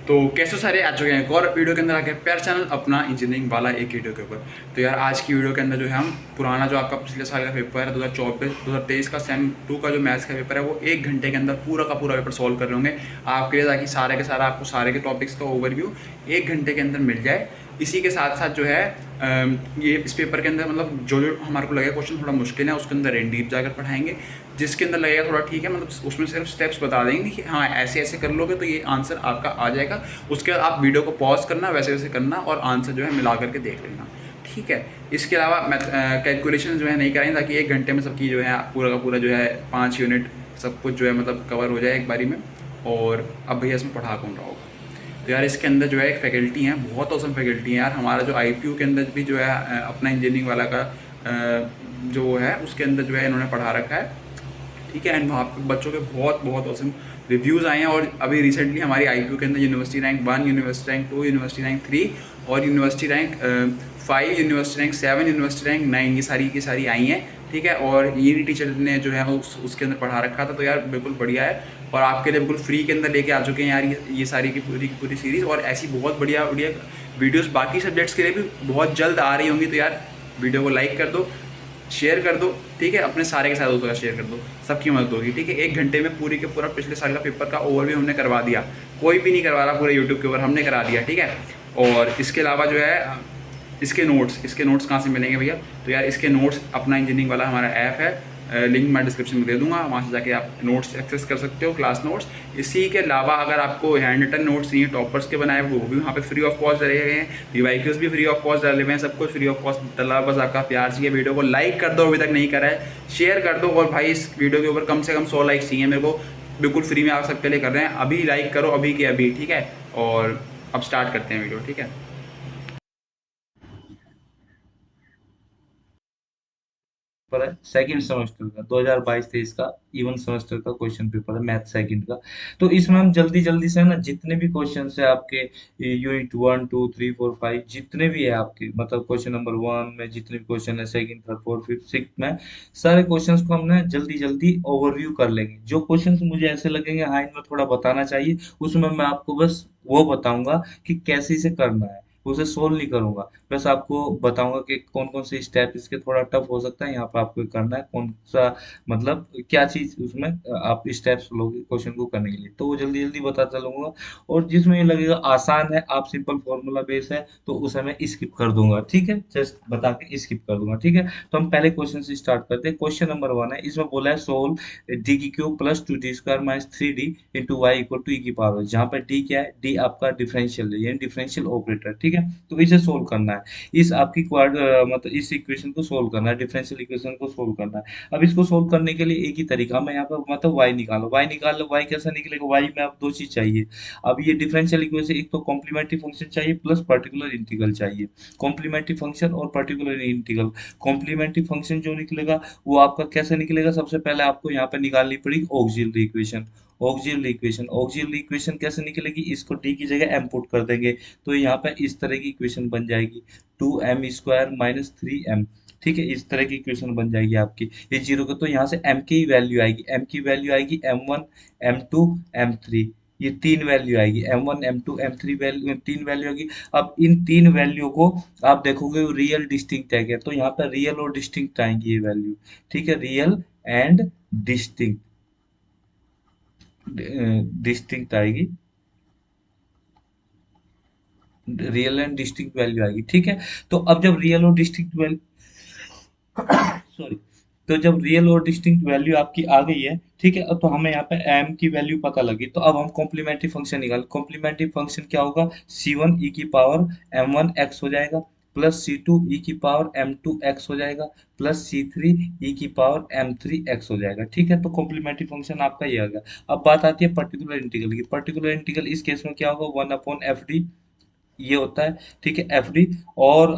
तो कैसे सारे आ चुके हैं एक और वीडियो के अंदर आके प्यार चैनल अपना इंजीनियरिंग वाला एक वीडियो के ऊपर। तो यार आज की वीडियो के अंदर जो है हम पुराना जो आपका पिछले साल का पेपर है 2023 का सेम 2 का जो मैथ्स का पेपर है वो 1 घंटे के अंदर पूरा का पूरा पेपर सॉल्व कर रहे होंगे आपके लिए, ताकि सारे के सारा आपको सारे के टॉपिक्स का ओवरव्यू 1 घंटे के अंदर मिल जाए। इसी के साथ साथ जो है ये इस पेपर के अंदर मतलब जो जो हमारे को लगेगा क्वेश्चन थोड़ा मुश्किल है उसके अंदर इन डीप जाकर पढ़ाएंगे। जिसके अंदर लगेगा थोड़ा ठीक है मतलब उसमें सिर्फ स्टेप्स बता देंगे कि हाँ ऐसे ऐसे कर लोगे तो ये आंसर आपका आ जाएगा। उसके बाद आप वीडियो को पॉज करना, वैसे वैसे करना और आंसर जो है मिला करके देख लेना, ठीक है। इसके अलावा कैलकुलेशन जो है नहीं कराएंगे ताकि 1 घंटे में सबकी जो है पूरा का पूरा जो है 5 यूनिट सब कुछ जो है मतलब कवर हो जाए एक बारी में। और अब भैया इसमें पढ़ा कौन रहा होगा। तो यार इसके अंदर जो है एक फैकल्टी है, बहुत औसम फैकल्टी है यार। हमारा जो IPU के अंदर भी जो है अपना इंजीनियरिंग वाला का जो है उसके अंदर जो है इन्होंने पढ़ा रखा है, ठीक है। एंड वहाँ पे बच्चों के बहुत बहुत औसम रिव्यूज़ आए हैं। और अभी रिसेंटली हमारी IPU के अंदर university rank 1, university rank 2, university rank 3 और university rank 5, university rank 7, university rank 9 ये सारी की सारी आई हैं, ठीक है। और ये टीचर ने जो है उसके अंदर पढ़ा रखा था, तो यार बिल्कुल बढ़िया है। और आपके लिए बिल्कुल फ्री के अंदर लेके आ चुके हैं यार ये सारी की पूरी सीरीज़। और ऐसी बहुत बढ़िया बढ़िया वीडियोस बाकी सब्जेक्ट्स के लिए भी बहुत जल्द आ रही होंगी। तो यार वीडियो को लाइक कर दो, शेयर कर दो, ठीक है। अपने सारे के साथ दोस्तों का शेयर कर दो, सबकी मदद होगी, ठीक है। 1 घंटे में पूरी के पूरा पिछले साल का पेपर का ओवरव्यू हमने करवा दिया। कोई भी नहीं करवा रहा पूरे यूट्यूब के ऊपर, हमने करा दिया, ठीक है। और इसके अलावा जो है इसके नोट्स कहाँ से मिलेंगे भैया। तो यार इसके नोट्स अपना इंजीनियरिंग वाला हमारा ऐप है, लिंक मैं डिस्क्रिप्शन में दे दूंगा, वहाँ से जाके आप नोट्स एक्सेस कर सकते हो, क्लास नोट्स। इसी के अलावा अगर आपको हैंड रिटन नोट्स चाहिए टॉपर्स के बनाए वो भी वहाँ पे फ्री ऑफ कॉस्ट डले हुए हैं, रिवाइक्यूज भी फ्री ऑफ कॉस्ट डले हुए हैं, सब कुछ फ्री ऑफ कॉस्ट डला। बस आपका प्यार चाहिए। वीडियो को लाइक कर दो, अभी तक नहीं करा है शेयर कर दो। और भाई इस वीडियो के ऊपर कम से कम 100 लाइक्स चाहिए मेरे को, बिल्कुल फ्री में आप सबके लिए कर रहे हैं। अभी लाइक करो, अभी के अभी, ठीक है। और अब स्टार्ट करते हैं वीडियो, ठीक है। पेपर है सेकंड सेमेस्टर का 2022-23 का इवन सेमेस्टर का क्वेश्चन पेपर है मैथ सेकंड का। तो इसमें हम जल्दी जल्दी से ना जितने भी क्वेश्चन है आपके यूनिट 1 2 3 4 5 जितने भी है आपके मतलब क्वेश्चन नंबर 1 में जितने भी क्वेश्चन है second third fourth fifth six में सारे क्वेश्चंस को हम ना जल्दी जल्दी ओवरव्यू कर लेंगे। जो क्वेश्चंस मुझे ऐसे लगेंगे हाँ इनमें थोड़ा बताना चाहिए उसमें मैं आपको बस वो बताऊंगा कि कैसे इसे करना है, उसे सोल्व नहीं करूंगा। बस आपको बताऊंगा कि कौन कौन से स्टेप इसके थोड़ा टफ हो सकता है यहाँ पे आपको करना है कौन सा मतलब क्या चीज उसमें आप स्टेप्स लोगे क्वेश्चन को करने के लिए तो वो जल्दी जल्दी बता चलूंगा। और जिसमें ये लगेगा आसान है आप सिंपल फॉर्मूला बेस है तो उसे मैं स्किप कर दूंगा, ठीक है, जस्ट बता के स्किप कर दूंगा, ठीक है। तो हम पहले क्वेश्चन से स्टार्ट करते हैं। क्वेश्चन नंबर 1 है, इसमें बोला है सोल्व डी की cube plus 2d² - 3d into y equal to e की पावर, जहाँ पर डी क्या है, डी आपका डिफरेंशियल है यानी डिफरेंशियल ऑपरेटर, ठीक है। तो इसे सोल्व करना है, इस आपकी क्वाड मतलब इस इक्वेशन को सोल्व करना है, डिफरेंशियल इक्वेशन को सोल्व करना है। अब इसको सोल्व करने के लिए एक ही तरीका, मैं यहाँ पर मतलब y निकालो, y निकाल लो, y कैसा निकलेगा, y में अब दो चीज चाहिए। अब ये डिफरेंशियल इक्वेशन एक तो कॉम्प्लीमेंट्री फंक्शन चाहिए प्लस पर्टिकुलर इंटीग्रल चाहिए। कॉम्प्लीमेंट्री फंक्शन और पर्टिकुलर इंटीग्रल, कॉम्प्लीमेंट्री फंक्शन जो निकलेगा वो आपका कैसे निकलेगा, सबसे पहले आपको यहाँ पर निकालनी पड़ेगी ऑक्सिलरी इक्वेशन। ऑक्सिलरी इक्वेशन कैसे निकलेगी, इसको डी की जगह m पुट कर देंगे तो यहाँ पे इस तरह की इक्वेशन बन जाएगी 2m² - 3m, ठीक है। इस तरह की इक्वेशन बन जाएगी आपकी ये जीरो का, तो यहाँ से m की वैल्यू आएगी, m की वैल्यू आएगी m1 m2 m3, ये तीन वैल्यू आएगी m1 m2 m3 वैल्यू, तीन वैल्यू आएगी। अब इन तीन वैल्यू को आप देखोगे रियल डिस्टिंक्ट है क्या, तो यहाँ पर रियल और डिस्टिंक्ट आएंगी ये वैल्यू, ठीक है, रियल एंड डिस्टिंक्ट, डिस्टिंक्ट आएगी, रियल एंड डिस्टिंक्ट वैल्यू आएगी, ठीक है। तो अब जब रियल और डिस्टिंक्ट वैल्यू सॉरी, तो जब रियल और डिस्टिंक्ट वैल्यू आपकी आ गई है, ठीक है, तो हमें यहाँ पे m की वैल्यू पता लगी, तो अब हम कॉम्प्लीमेंट्री फंक्शन निकाल, कॉम्प्लीमेंट्री फंक्शन क्या होगा, c1 e की पावर m1 x हो जाएगा प्लस c2 e की पावर m2 x हो जाएगा प्लस c3 e की पावर m3 x हो जाएगा, ठीक है। तो कॉम्प्लीमेंट्री फंक्शन आपका ये आ गया। अब बात आती है पर्टिकुलर इंटीग्रल की, पर्टिकुलर इंटीग्रल इस केस में क्या होगा, 1/fd ये होता है, ठीक है, एफ डी। और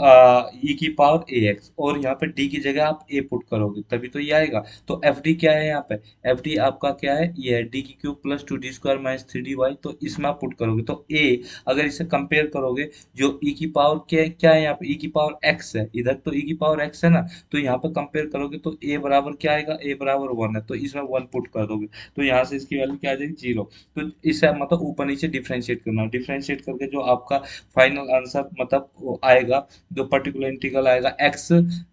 ई की पावर ए एक्स, और यहाँ पे डी की जगह आप ए पुट करोगे तभी तो ये आएगा। तो एफ डी क्या है यहाँ पे, एफ डी आपका क्या है, ये है डी की cube plus two d square minus three d y. तो इसमें आप पुट करोगे तो ए, अगर इसे कंपेयर करोगे, जो ई की पावर क्या है यहाँ पे, ई की पावर एक्स है, इधर तो ई की पावर एक्स है ना, तो यहाँ पे कंपेयर करोगे तो ए बराबर क्या आएगा, ए बराबर वन है, तो इसमें वन पुट कर दोगे, तो यहाँ से इसकी वैल्यू क्या आ जाएगी, जीरो। तो इससे मतलब ऊपर नीचे डिफरेंशिएट करना, डिफरेंशिएट करके जो आपका फाइनल आंसर मतलब वो आएगा, जो पर्टिकुलर इंटीग्रल आएगा एक्स,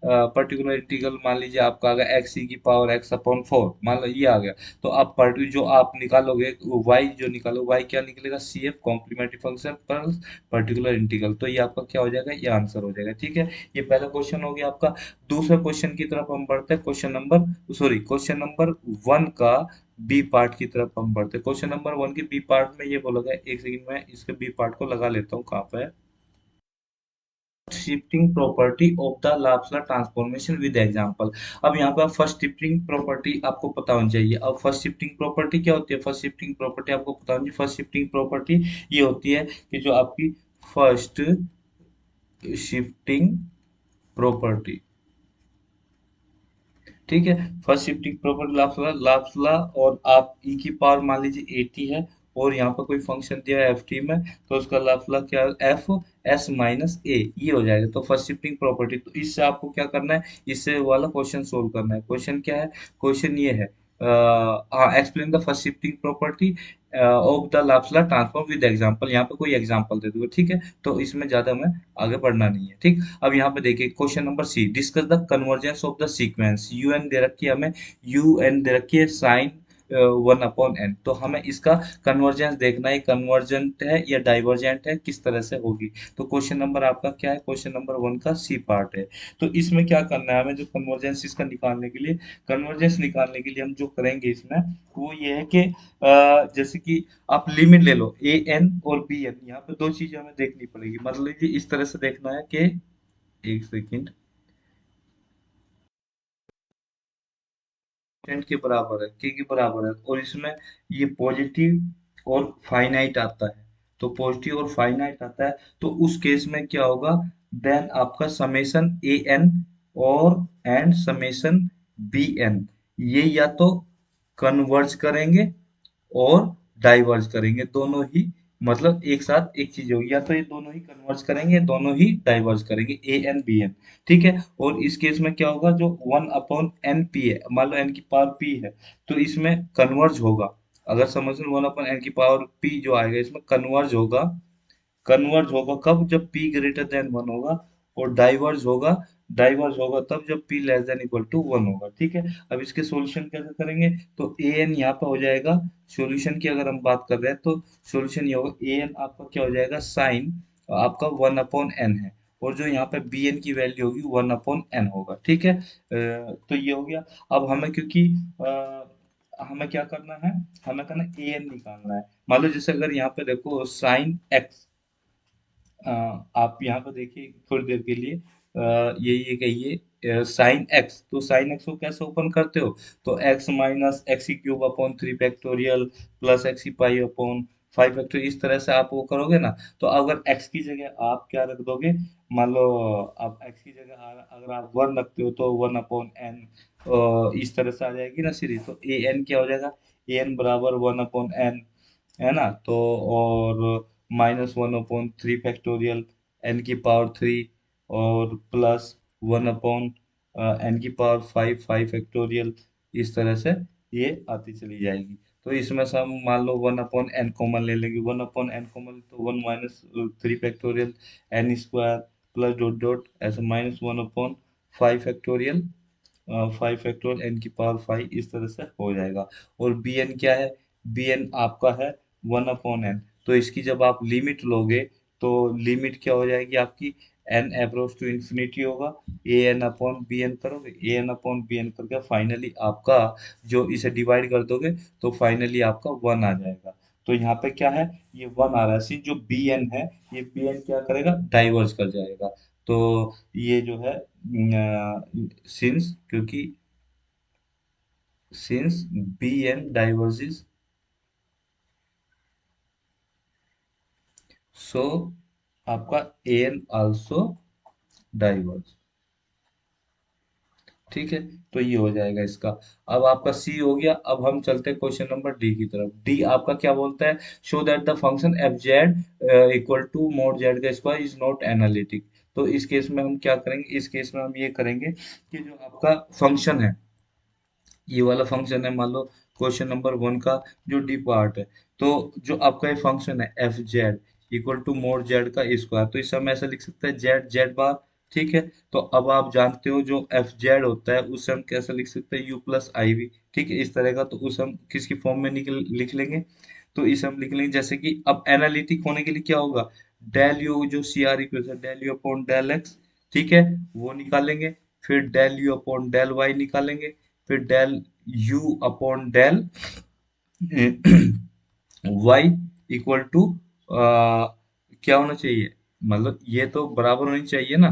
पर्टिकुलर इंटीग्रल मान लीजिए आपका आ गया एक्स ई की पावर एक्स अपॉन फोर, मान लो ये आ गया। तो आप जो आप निकालोगे वाई, जो निकालो वाई क्या निकलेगा, सी एफ कॉम्प्लीमेंट्री फंक्शन पर पर्टिकुलर इंटीग्रल, तो ये आपका क्या हो जाएगा, ये आंसर हो जाएगा, ठीक है। ये पहला क्वेश्चन हो गया आपका। दूसरे क्वेश्चन की तरफ हम बढ़ते हैं, क्वेश्चन नंबर वन का बी पार्ट की तरफ हम बढ़ते हैं। क्वेश्चन नंबर वन के बी पार्ट में ये बोला गया, एक सेकंड में इसके बी पार्ट को लगा लेता हूँ, कहाँ पे है, shifting property of the Laplace transformation with example. अब यहाँ पे फर्स्ट शिफ्टिंग प्रॉपर्टी आपको पता होनी चाहिए। अब फर्स्ट शिफ्टिंग प्रॉपर्टी क्या होती है, फर्स्ट शिफ्टिंग प्रॉपर्टी आपको पता होनी चाहिए। फर्स्ट शिफ्टिंग प्रॉपर्टी ये होती है कि जो आपकी फर्स्ट शिफ्टिंग प्रॉपर्टी, ठीक है, first shifting property Laplace Laplace, और आप ई की पावर मान लीजिए 80 है, और यहाँ पर कोई फंक्शन दिया है एफ टी में, तो उसका लाप्लास क्या, एफ एस माइनस ए, ये हो जाएगा। तो फर्स्ट शिफ्टिंग प्रॉपर्टी, तो इससे आपको क्या करना है, इससे वाला क्वेश्चन सोल्व करना है। क्वेश्चन क्या है, क्वेश्चन ये है, explain the first shifting property of the Laplace transform with example. यहाँ पे कोई एग्जांपल दे दूंगा, ठीक है, तो इसमें ज्यादा मैं आगे बढ़ना नहीं है, ठीक। अब यहाँ पे देखिए question number c, discuss the convergence of the sequence, u n दे रखी है हमें, यू एन दे रखी है साइन वन अपॉन एन, तो हमें इसका कन्वर्जेंस देखना है, कन्वर्जेंट है या डाइवर्जेंट है, किस तरह से होगी। तो क्वेश्चन नंबर आपका क्या है, क्वेश्चन नंबर वन का सी पार्ट है। तो इसमें क्या करना है हमें, जो कन्वर्जेंस इसका निकालने के लिए, कन्वर्जेंस निकालने के लिए हम जो करेंगे इसमें, वो ये है कि जैसे कि आप लिमिट ले लो ए एन और बी एन, यहाँ पे दो चीजें हमें देखनी पड़ेगी। मतलब लीजिए इस तरह से देखना है कि, एक सेकंड, टेन के बराबर है, के बराबर है, और इसमें ये पॉजिटिव और फाइनाइट आता है, तो पॉजिटिव और फाइनाइट आता है, तो उस केस में क्या होगा, देन आपका समेशन ए एन और एंड समेशन बी एन, ये या तो कन्वर्ज करेंगे और डाइवर्ज करेंगे, दोनों ही, मतलब एक साथ एक चीज होगी, या तो ये दोनों ही कन्वर्ज करेंगे, दोनों ही डाइवर्ज करेंगे, ए एन बी एन, ठीक है। और इस केस में क्या होगा, जो वन अपॉन एन पी है, मान लो एन की पावर पी है, तो इसमें कन्वर्ज होगा, अगर समझ लो वन अपॉन एन की पावर पी जो आएगा इसमें कन्वर्ज होगा, कन्वर्ज होगा कब, जब p ग्रेटर देन वन होगा, और डाइवर्ज होगा तब जब p less than equal to one होगा, ठीक है। अब इसके सॉल्यूशन कैसे करेंगे, तो ए एन यहाँ पे हो जाएगा, सॉल्यूशन की अगर हम बात कर रहे हैं तो सॉल्यूशन ये होगा, ए एन आपका क्या हो जाएगा, साइन आपका वन अपॉन एन है, और जो यहाँ पे बी एन की वैल्यू होगी वन अपॉन एन होगा, ठीक है। तो ये हो गया। अब हमें क्योंकि हमें क्या करना है, हमें करना ए एन निकालना है। मान लो जैसे अगर यहाँ पे देखो साइन एक्स, आप यहाँ पर देखिए थोड़ी देर के लिए, ये कहिए साइन एक्स, तो साइन एक्स को कैसे ओपन करते हो, तो एक्स माइनस एक्स की cube upon three factorial plus x की पाई अपॉन फाइव फैक्टोरियल, इस तरह से आप वो करोगे ना। तो अगर एक्स की जगह आप क्या रख दोगे, मान लो आप एक्स की जगह अगर आप वन रखते हो तो वन अपॉन एन, इस तरह से आ जाएगी ना सीरीज, तो ए एन क्या हो जाएगा, ए एन बराबर वन अपॉन एन, है ना, तो और minus one upon three factorial n की पावर थ्री, और प्लस वन अपॉन एन की पावर फाइव फाइव फैक्टोरियल, इस तरह से ये आती चली जाएगी। तो इसमें से हम मान लो वन अपॉन एन कॉमन ले लेंगे, वन अपॉन एन कॉमन तो one minus three factorial n square plus dot dot ऐसे minus one upon five factorial, five factorial n की पावर फाइव, इस तरह से हो जाएगा। और बी एन क्या है, बी एन आपका है वन अपॉन एन, तो इसकी जब आप लिमिट लोगे, तो लिमिट क्या हो जाएगी आपकी, एन अप्रोच टू इन्फिनिटी होगा, A N upon B N करोगे, A N upon B N करके फाइनली आपका जो इसे डिवाइड कर दोगे, तो फाइनली आपका वन आ जाएगा। तो यहाँ पे क्या है, ये वन आ रहा है, सिंस जो बी एन है, ये बी एन क्या करेगा, डाइवर्स कर जाएगा। तो ये जो है सिंस, क्योंकि सिंस बी एन डाइवर्जेस, सो आपका एन आल्सो डाइवर्ज। ठीक है, तो ये हो जाएगा इसका। अब आपका सी हो गया। अब हम चलते हैं क्वेश्चन नंबर डी की तरफ। डी आपका क्या बोलता है? Show that the function f Z equal to mod z का स्क्वायर इज नॉट एनालिटिक। तो इस केस में हम क्या करेंगे? इस केस में हम ये करेंगे कि जो आपका फंक्शन है, ये वाला फंक्शन है, मान लो क्वेश्चन नंबर वन का जो डी पार्ट है, तो जो आपका ये फंक्शन है F Z equal to mod z का स्क्वायर, तो इसे हम ऐसा लिख सकते हैं जेड जेड बार। ठीक है, तो अब आप जानते हो जो एफ जेड होता है उसे हम कैसे लिख सकते हैं? U plus i v. ठीक है, इस तरह का। तो उसे हम किसकी फॉर्म में लिख लेंगे? तो इसे हम लिख लेंगे जैसे कि अब एनालिटिक होने के लिए क्या होगा? डेल यू जो C R equation del u upon del x, ठीक है, वो निकालेंगे। फिर del u upon del y निकालेंगे। फिर del u upon del y equal to क्या होना चाहिए? मतलब ये तो बराबर होनी चाहिए ना,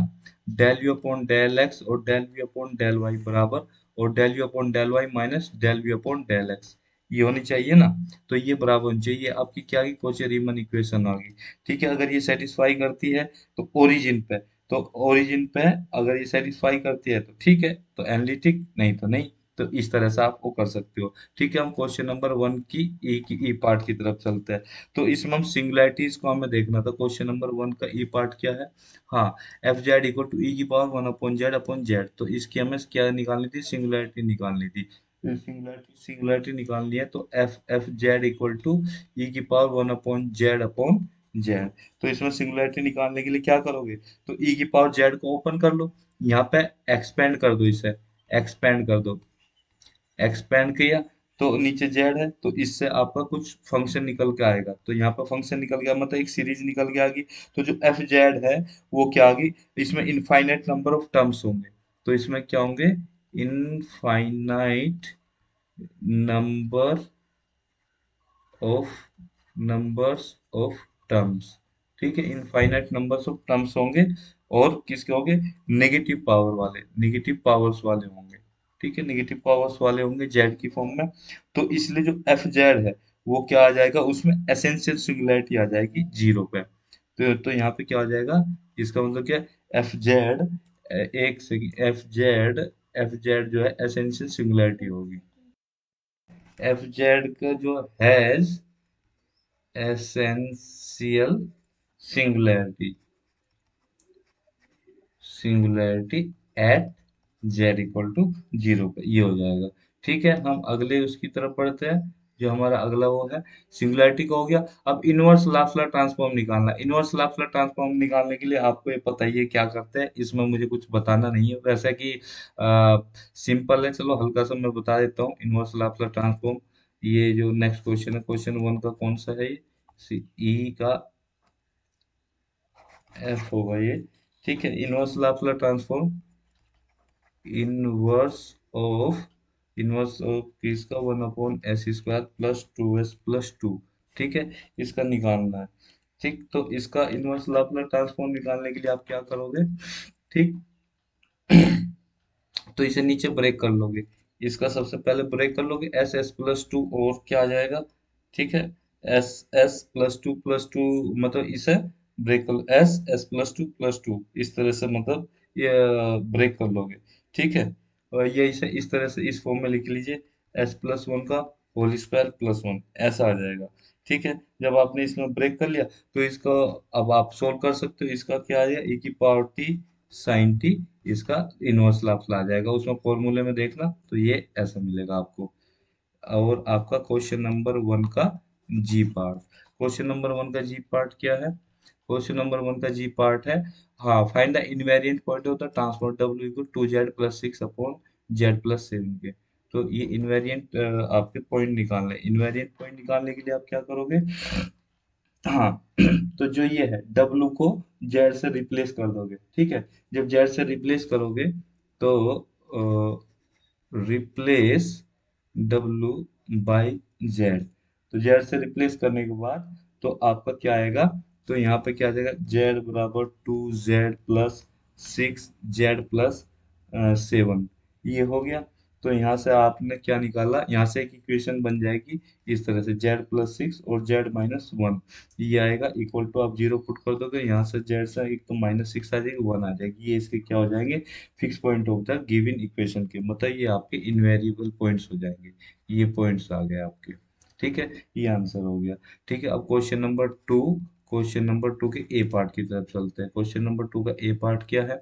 del u upon del x और del u upon del y बराबर, और del u upon del y minus del u upon del x, ये होनी चाहिए ना। तो ये बराबर होनी चाहिए। आपकी क्या की कोची रीमन इक्वेशन आ गई। ठीक है, अगर ये सेटिस्फाई करती है तो ओरिजिन पे, तो ओरिजिन पे अगर ये सेटिस्फाई करती है तो ठीक है, तो एनालिटिक, नहीं तो नहीं। तो इस तरह से आप वो कर सकते हो। ठीक है, हम क्वेश्चन नंबर वन की ई पार्ट की तरफ चलते हैं। तो इसमें हम सिंगुलैरिटीज को हमें देखना था। क्वेश्चन नंबर वन का ई पार्ट क्या है? हाँ, F Z equal to e की पावर वन अपॉन जेड। तो इसकी हमें क्या निकालनी थी? सिंगुलैरिटी निकालनी थी। सिंगुलैरिटी निकालनी है तो f f Z equal to e की पावर वन अपॉन जेड। तो इसमें सिंगुलैरिटी निकालने के लिए क्या करोगे? तो ई की पावर जेड को ओपन कर लो, यहाँ पे एक्सपेंड कर दो, इसे एक्सपेंड कर दो। एक्सपेंड किया तो नीचे जेड है, तो इससे आपका कुछ फंक्शन निकल के आएगा। तो यहाँ पर फंक्शन निकल गया, मतलब एक सीरीज निकल के आ गई। तो जो एफ जेड है वो क्या आ गई? इसमें इनफाइनाइट नंबर ऑफ टर्म्स होंगे। तो इसमें क्या होंगे? Infinite number of numbers of terms. ठीक है, इनफाइनाइट नंबर्स ऑफ टर्म्स होंगे। और किसके होंगे? नेगेटिव पावर वाले, नेगेटिव पावर्स वाले होंगे। ठीक है, नेगेटिव पावर्स वाले होंगे जेड की फॉर्म में। तो इसलिए जो एफ जेड है वो क्या आ जाएगा? उसमें एसेंशियल सिंगुलैरिटी आ जाएगी जीरो पे। तो यहाँ पे क्या आ जाएगा? इसका मतलब क्या? एफ जेड, एक सेकंड, एफ जेड जो है एसेंशियल सिंगुलैरिटी होगी। एफ जेड का जो has essential singularity, singularity at Z equal to zero पे, ये हो जाएगा। ठीक है, हम अगले उसकी तरफ बढ़ते हैं। जो हमारा अगला वो है, सिंगुलैरिटी का हो गया। अब इनवर्स लाप्लास ट्रांसफॉर्म निकालना है। इनवर्स लाप्लास ट्रांसफॉर्म निकालने के लिए आपको ये पता ही है क्या करते हैं, इसमें मुझे कुछ बताना नहीं है वैसे कि सिंपल है। चलो हल्का सा मैं बता देता हूँ इनवर्स लाप्लास ट्रांसफॉर्म। ये जो नेक्स्ट क्वेश्चन है, क्वेश्चन वन का कौन सा है ये? ई का एफ होगा ये। ठीक है, inverse Laplace transform, inverse of inverse of किसका? One upon s square plus two s plus two. ठीक है, इसका निकालना है। ठीक, तो इसका इनवर्स लाप्लास ट्रांसफॉर्म निकालने के लिए आप क्या करोगे? ठीक, तो इसे नीचे ब्रेक कर लोगे। इसका सबसे पहले ब्रेक कर लोगे, एस एस प्लस टू और क्या आ जाएगा? ठीक है, एस एस प्लस टू, मतलब इसे ब्रेक कर, एस एस प्लस टू, इस तरह से मतलब ये ब्रेक कर लोगे। ठीक है, और ये इसे इस तरह से इस फॉर्म में लिख लीजिए, एस प्लस वन का होल स्क्वायर प्लस वन, ऐसा आ जाएगा। ठीक है, जब आपने इसमें ब्रेक कर लिया तो इसको अब आप सोल्व कर सकते हो। इसका क्या आ जाएगा? ई की पावर टी साइन टी, इसका इनवर्स लाप्लास आ जाएगा। उसमें फॉर्मूले में देखना तो ये ऐसा मिलेगा आपको। और आपका क्वेश्चन नंबर वन का जी पार्ट, क्वेश्चन नंबर वन का जी पार्ट क्या है? क्वेश्चन नंबर वन का जी पार्ट है, हाँ, find the invariant point of the transform डब्ल्यू equal to Z plus six upon z plus seven के। तो ये इनवेरिएंट आपके पॉइंट निकालने, इनवेरिएंट पॉइंट निकालने के लिए आप क्या करोगे? हाँ, तो जो ये है W को जेड से रिप्लेस कर दोगे। ठीक है, जब जेड से रिप्लेस करोगे तो रिप्लेस W बाई जेड। तो जेड से रिप्लेस करने के बाद तो आपका क्या आएगा? तो यहाँ पे क्या आ जाएगा? जेड बराबर to Z plus six z plus seven, ये हो गया। तो यहाँ से आपने क्या निकाला, यहाँ से एक इक्वेशन बन जाएगी इस तरह से, z+6 और z-1 ये आएगा इक्वल टू, आप जीरो पुट कर दोगे, यहाँ से z से एक तो -6 आ जाएगी, 1 आ जाएगी, ये इसके क्या हो जाएंगे, fix point of the given equation के, मतलब ये आपके इनवेरिएबल पॉइंट्स हो जाएंगे, ये पॉइंट्स आ गए आपके। ठीक है, ये आंसर हो गया। ठीक है, अब क्वेश्चन नंबर टू के ए पार्ट की तरफ चलते हैं। क्वेश्चन नंबर टू का ए पार्ट क्या है?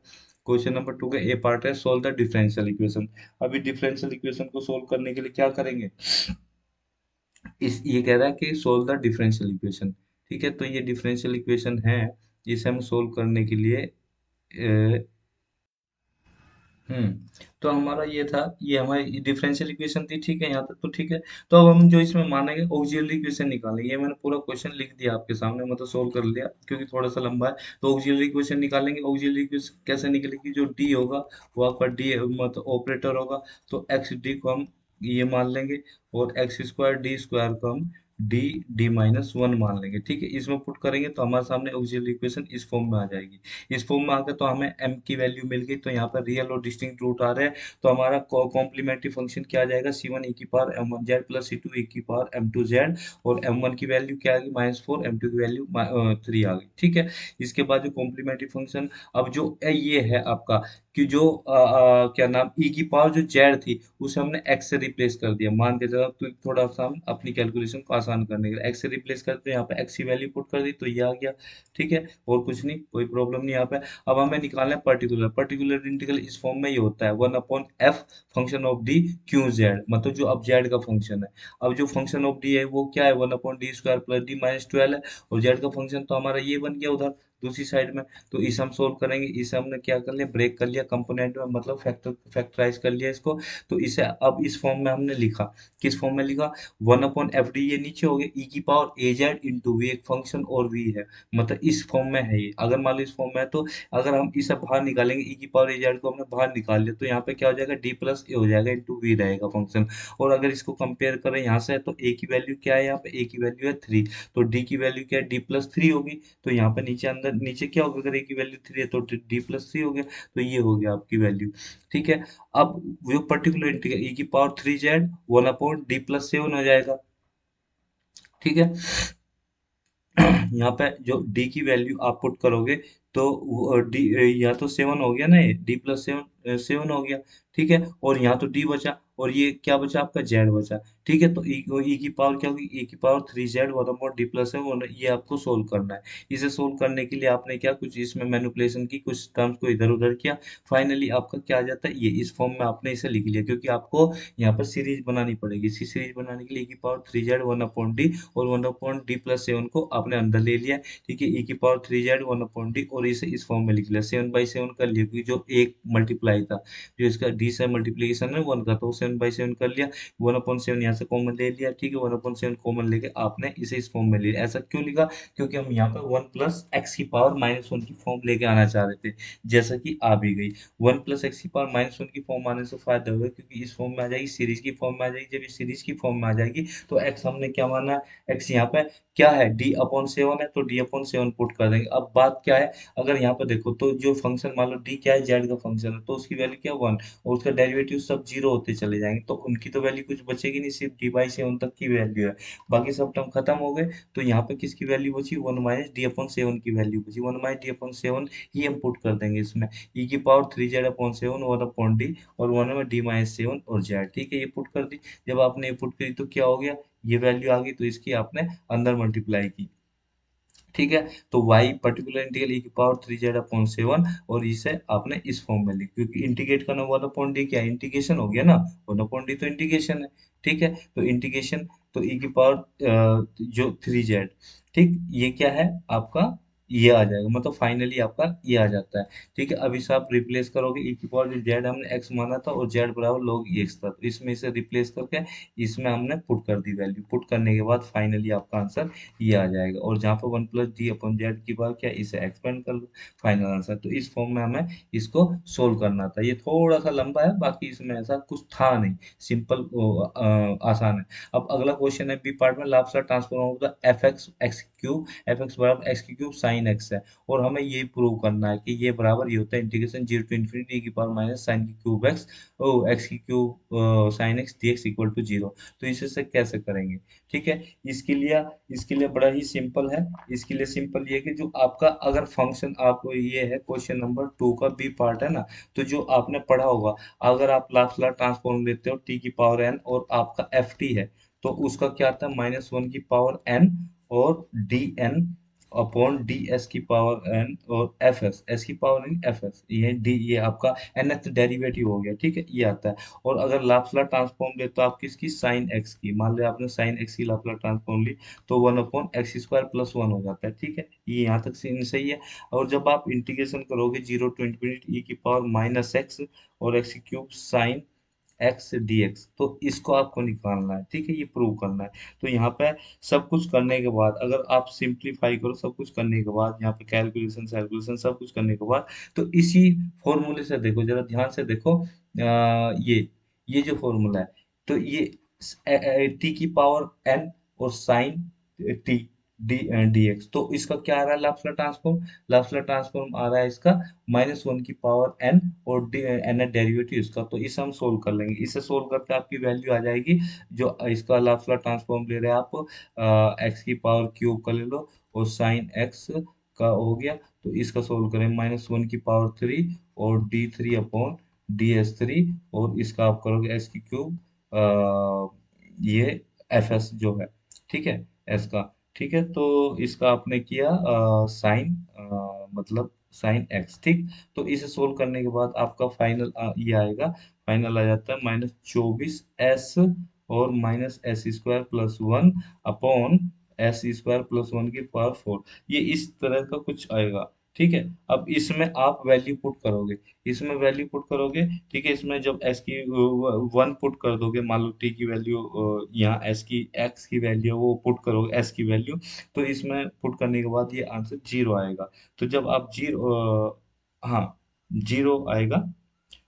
क्वेश्चन नंबर टू का ए पार्ट है, सोल्व द डिफरेंशियल इक्वेशन। अभी डिफरेंशियल इक्वेशन को सोल्व करने के लिए क्या करेंगे, इस ये कह रहा है कि सोल्व द डिफरेंशियल इक्वेशन। ठीक है, तो ये डिफरेंशियल इक्वेशन है, इसे हम सोल्व करने के लिए तो हमारा ये था, ये हमारी डिफरेंशियल इक्वेशन थी। ठीक है, यहाँ तक तो ठीक है। तो अब हम जो इसमें मानेंगे ऑक्सिलरी इक्वेशन निकालेंगे, ये मैंने पूरा क्वेश्चन लिख दिया आपके सामने, मतलब सोल्व कर लिया क्योंकि थोड़ा सा लंबा है। तो ऑक्सिलरी इक्वेशन निकालेंगे, ऑक्सिलरी इक्वेशन कैसे निकलेगी, जो डी होगा वो आपका डी मतलब ऑपरेटर होगा, तो एक्स डी को हम ये मान लेंगे, और एक्स स्क्वायर डी स्क्वायर को हम डी डी-1 मान लेंगे। ठीक है, इसमें पुट करेंगे तो हमारे सामने ऑक्सिलरी इक्वेशन इस फॉर्म में आ जाएगी। इस फॉर्म में आकर तो हमें m की वैल्यू मिल गई, तो यहाँ पर रियल और डिस्टिंक्ट रूट आ रहे हैं, तो हमारा कॉम्प्लीमेंट्री फंक्शन क्या आ जाएगा, सी1 e की power m1z plus C2 e की पावर m2z, और m1 की वैल्यू क्या आ गई -4, m2 की वैल्यू 3 आ गई। ठीक है, इसके बाद जो कॉम्प्लीमेंट्री फंक्शन, अब जो ये है आपका कि जो क्या नाम e की पावर जो z थी उसे हमने x से रिप्लेस कर दिया, मान के चलो, तो थोड़ा सा हम अपनी कैलकुलेशन को आसान करने के लिए x से रिप्लेस करते हैं, यहाँ पे x की वैल्यू पुट कर दी तो ये आ गया। ठीक है, और कुछ नहीं, कोई प्रॉब्लम नहीं यहाँ पे। अब हमें निकालना है पर्टिकुलर, पर्टिकुलर इंटीग्रल इस फॉर्म में ये होता है 1/f function of D Q Z, मतलब जो अब जेड का फंक्शन है। अब जो फंक्शन ऑफ डी है वो क्या है, 1/d² प्लस d-12 है, और जेड का फंक्शन तो हमारा ये बन गया उधर दूसरी साइड में। तो इसे हम सोल्व करेंगे, इसे हमने क्या कर लिया, ब्रेक कर लिया कंपोनेंट में, मतलब फैक्टराइज कर लिया इसको। तो इसे अब इस फॉर्म में हमने लिखा, किस फॉर्म में लिखा, 1/fd, ये नीचे हो गया, e की पावर az इंटू वी, एक फंक्शन और v है, मतलब इस फॉर्म में है ये। अगर मान लो इस फॉर्म में है, तो अगर हम इसे बाहर निकालेंगे, e की पावर az को हमने बाहर निकाल लिया, तो यहाँ पे क्या हो जाएगा, d प्लस ए हो जाएगा इंटू वी रहेगा फंक्शन। और अगर इसको कंपेयर करें यहाँ से, तो a की वैल्यू क्या है, यहाँ पे a की वैल्यू है 3, तो d की वैल्यू क्या है, d+3 होगी। तो यहाँ पे नीचे अंदर नीचे क्या होगा, अगर a की वैल्यू 3 है तो d+3 हो गया, तो ये हो गया आपकी वैल्यू। ठीक है, अब वो पर्टिकुलर इंटीग्रल e की पावर 3z 1/d+7 हो जाएगा। ठीक है, यहाँ पे जो d की वैल्यू आप पुट करोगे, तो डी, यहाँ तो 7 हो गया ना, ये d+7 7 हो गया। ठीक है, और यहाँ तो d बचा, और ये क्या बचा आपका z बचा। ठीक है, तो e की पावर क्या होगी, e की पावर 3z 1/d+7, ये आपको सोल्व करना है। इसे सोल्व करने के लिए आपने क्या कुछ इसमें मैनिपुलेशन की, कुछ टर्म्स को इधर उधर किया, फाइनली आपका क्या आ जाता है, ये इस फॉर्म में आपने इसे लिख लिया, क्योंकि आपको यहाँ पर सीरीज बनानी पड़ेगी। इसी सीरीज बनाने के लिए e की पावर 3z 1/d और 1/d+7 को आपने अंदर ले लिया। ठीक है, e की पावर 3z 1/d, और इसे इस फॉर्म में लिख लिया, 7/7 कर लिया, क्योंकि जो एक मल्टीप्लाई था, जो इसका d से मल्टीप्लीकेशन है 1 का, तो 7/7 कर लिया, 1/7 यहाँ से कॉमन ले लिया। ठीक है, 1/7 कॉमन लेके आपने इसे इस फॉर्म में ले लिया। ऐसा क्यों लिखा, क्योंकि हम यहाँ पर 1 प्लस एक्स की पावर -1 की फॉर्म लेके आना चाह रहे थे, जैसा कि आ भी गई। 1 प्लस एक्स की पावर -1 की फॉर्म आने से फायदा होगा, क्योंकि इस फॉर्म में आ जाएगी, सीरीज की फॉर्म में आ जाएगी। जब इस सीरीज की फॉर्म में आ जाएगी, तो एक्स हमने क्या माना, एक्स यहाँ पे क्या है, d/7 है, तो d/7 पुट कर देंगे। अब बात क्या है, अगर यहाँ पर देखो, तो जो फंक्शन मान लो d क्या है, z का फंक्शन है, तो उसकी वैल्यू क्या 1, और उसका डेरिवेटिव सब जीरो होते चले जाएंगे, तो उनकी तो वैल्यू कुछ बचेगी नहीं, सिर्फ d/7 तक की वैल्यू है, बाकी सब टर्म खत्म हो गए। तो यहाँ पे किसकी वैल्यू बची, 1 - d/7 की वैल्यू बची, 1 - d/7 ही हम पुट कर देंगे इसमें, e की पावर 3z/7 1/d, और 1 में d-7 और z। ठीक है, ये पुट कर दी। जब आपने ये पुट करी तो क्या हो गया, ये वैल्यू आ गई, तो इसकी आपने अंदर मल्टीप्लाई की। ठीक है, तो y पर्टिकुलर इंटीग्रल e की पावर 3z/7, और इसे आपने इस फॉर्म में लिखा, क्योंकि इंटीग्रेट करना 1/d क्या इंटीग्रेशन हो गया ना, 1/d तो इंटीग्रेशन है। ठीक है, तो इंटीग्रेशन, तो e की पावर जो 3z, ठीक, ये क्या है आपका, ये आ जाएगा, मतलब फाइनली आपका ये आ जाता है। ठीक है, अब इसे आप रिप्लेस करोगे, e की पावर जो z हमने x माना था, और z बराबर log x था, तो इसमें इसे रिप्लेस करके इसमें हमने पुट कर दी वैल्यू, पुट करने के बाद फाइनली आपका आंसर ये आ जाएगा। और जहाँ पर 1 + d/z की बात क्या, इसे एक्सपेंड कर लो, फाइनल आंसर। तो इस फॉर्म में हमें इसको सोल्व करना था। ये थोड़ा सा लंबा है, बाकी इसमें ऐसा कुछ था नहीं, सिंपल आसान है। अब अगला क्वेश्चन है बी पार्ट में, Laplace transform of the F x cube F x बराबर एक्स की क्यूब साइन एक्स है। और हमें ये प्रूव करना है कि ये बराबर ये होता है इंटीग्रेशन जीरो टू इन्फिनिटी की पावर माइनस साइन की क्यूब एक्स ओ एक्स की cube sine x d x equal to zero. तो इसे से कैसे करेंगे? ठीक है, इसके लिए बड़ा ही सिंपल है। इसके लिए सिंपल ये है कि जो आपका अगर फंक्शन आप ये है क्वेश्चन नंबर 2 का बी पार्ट है ना, तो जो आपने पढ़ा होगा, अगर आप लाप्लास ट्रांसफॉर्म लेते हो टी की पावर एन और आपका एफ टी है, तो उसका क्या आता है माइनस वन की पावर एन और d n upon d s की पावर एन और एफ एस एस की पावर एन एफ एस, ये डी ये आपका एन एथ डेरिवेटिव हो गया। ठीक है, ये आता है। और अगर लाप्लास ट्रांसफॉर्म ले तो आप किसकी साइन एक्स की, मान लो आपने साइन एक्स की लाप्लास ट्रांसफॉर्म ली, तो one upon x square plus one हो जाता है। ठीक है, ये यहाँ तक सही है। और जब आप इंटीग्रेशन करोगे जीरो टू इन्फिनिटी ई की पावर माइनस एक्स और x cube sine x d x, तो इसको आपको निकालना है। ठीक है, ये प्रूव करना है। तो यहाँ पे सब कुछ करने के बाद अगर आप सिंप्लीफाई करो, सब कुछ करने के बाद यहाँ पे कैलकुलेशन कैलकुलेशन सब कुछ करने के बाद, तो इसी फॉर्मूले से देखो, जरा ध्यान से देखो, ये जो फॉर्मूला है, तो ये टी की पावर एन और sine t d d x, तो इसका क्या आ रहा है लाप्लास ट्रांसफॉर्म? लाप्लास ट्रांसफॉर्म आ रहा है इसका माइनस वन की पावर एन और एन डेरिवेटिव इसका। तो इसे हम सोल्व कर लेंगे। इसे सोल्व करके आपकी वैल्यू आ जाएगी, जो इसका लाप्लास ट्रांसफॉर्म ले रहे हैं आप, एक्स की पावर क्यूब का ले लो और साइन एक्स का हो गया। तो इसका सोल्व करें माइनस वन की पावर थ्री और D three upon d S three, और इसका आप करोगे एक्स की क्यूब ये एफ एस जो है, ठीक है, एस का। ठीक है, तो इसका आपने किया साइन मतलब साइन एक्स। ठीक, तो इसे सोल्व करने के बाद आपका फाइनल ये आएगा, फाइनल आ जाता है माइनस चौबीस एस और minus S square plus one upon s square plus one की पावर फोर, ये इस तरह का कुछ आएगा। ठीक है, अब इसमें आप वैल्यू पुट करोगे, इसमें वैल्यू पुट करोगे। ठीक है, इसमें जब एस की वन पुट कर दोगे, मान लो टी की वैल्यू यहाँ एस की एक्स की वैल्यू वो पुट करोगे एस की वैल्यू, तो इसमें पुट करने के बाद ये आंसर जीरो आएगा। तो जब आप जीरो हाँ जीरो आएगा।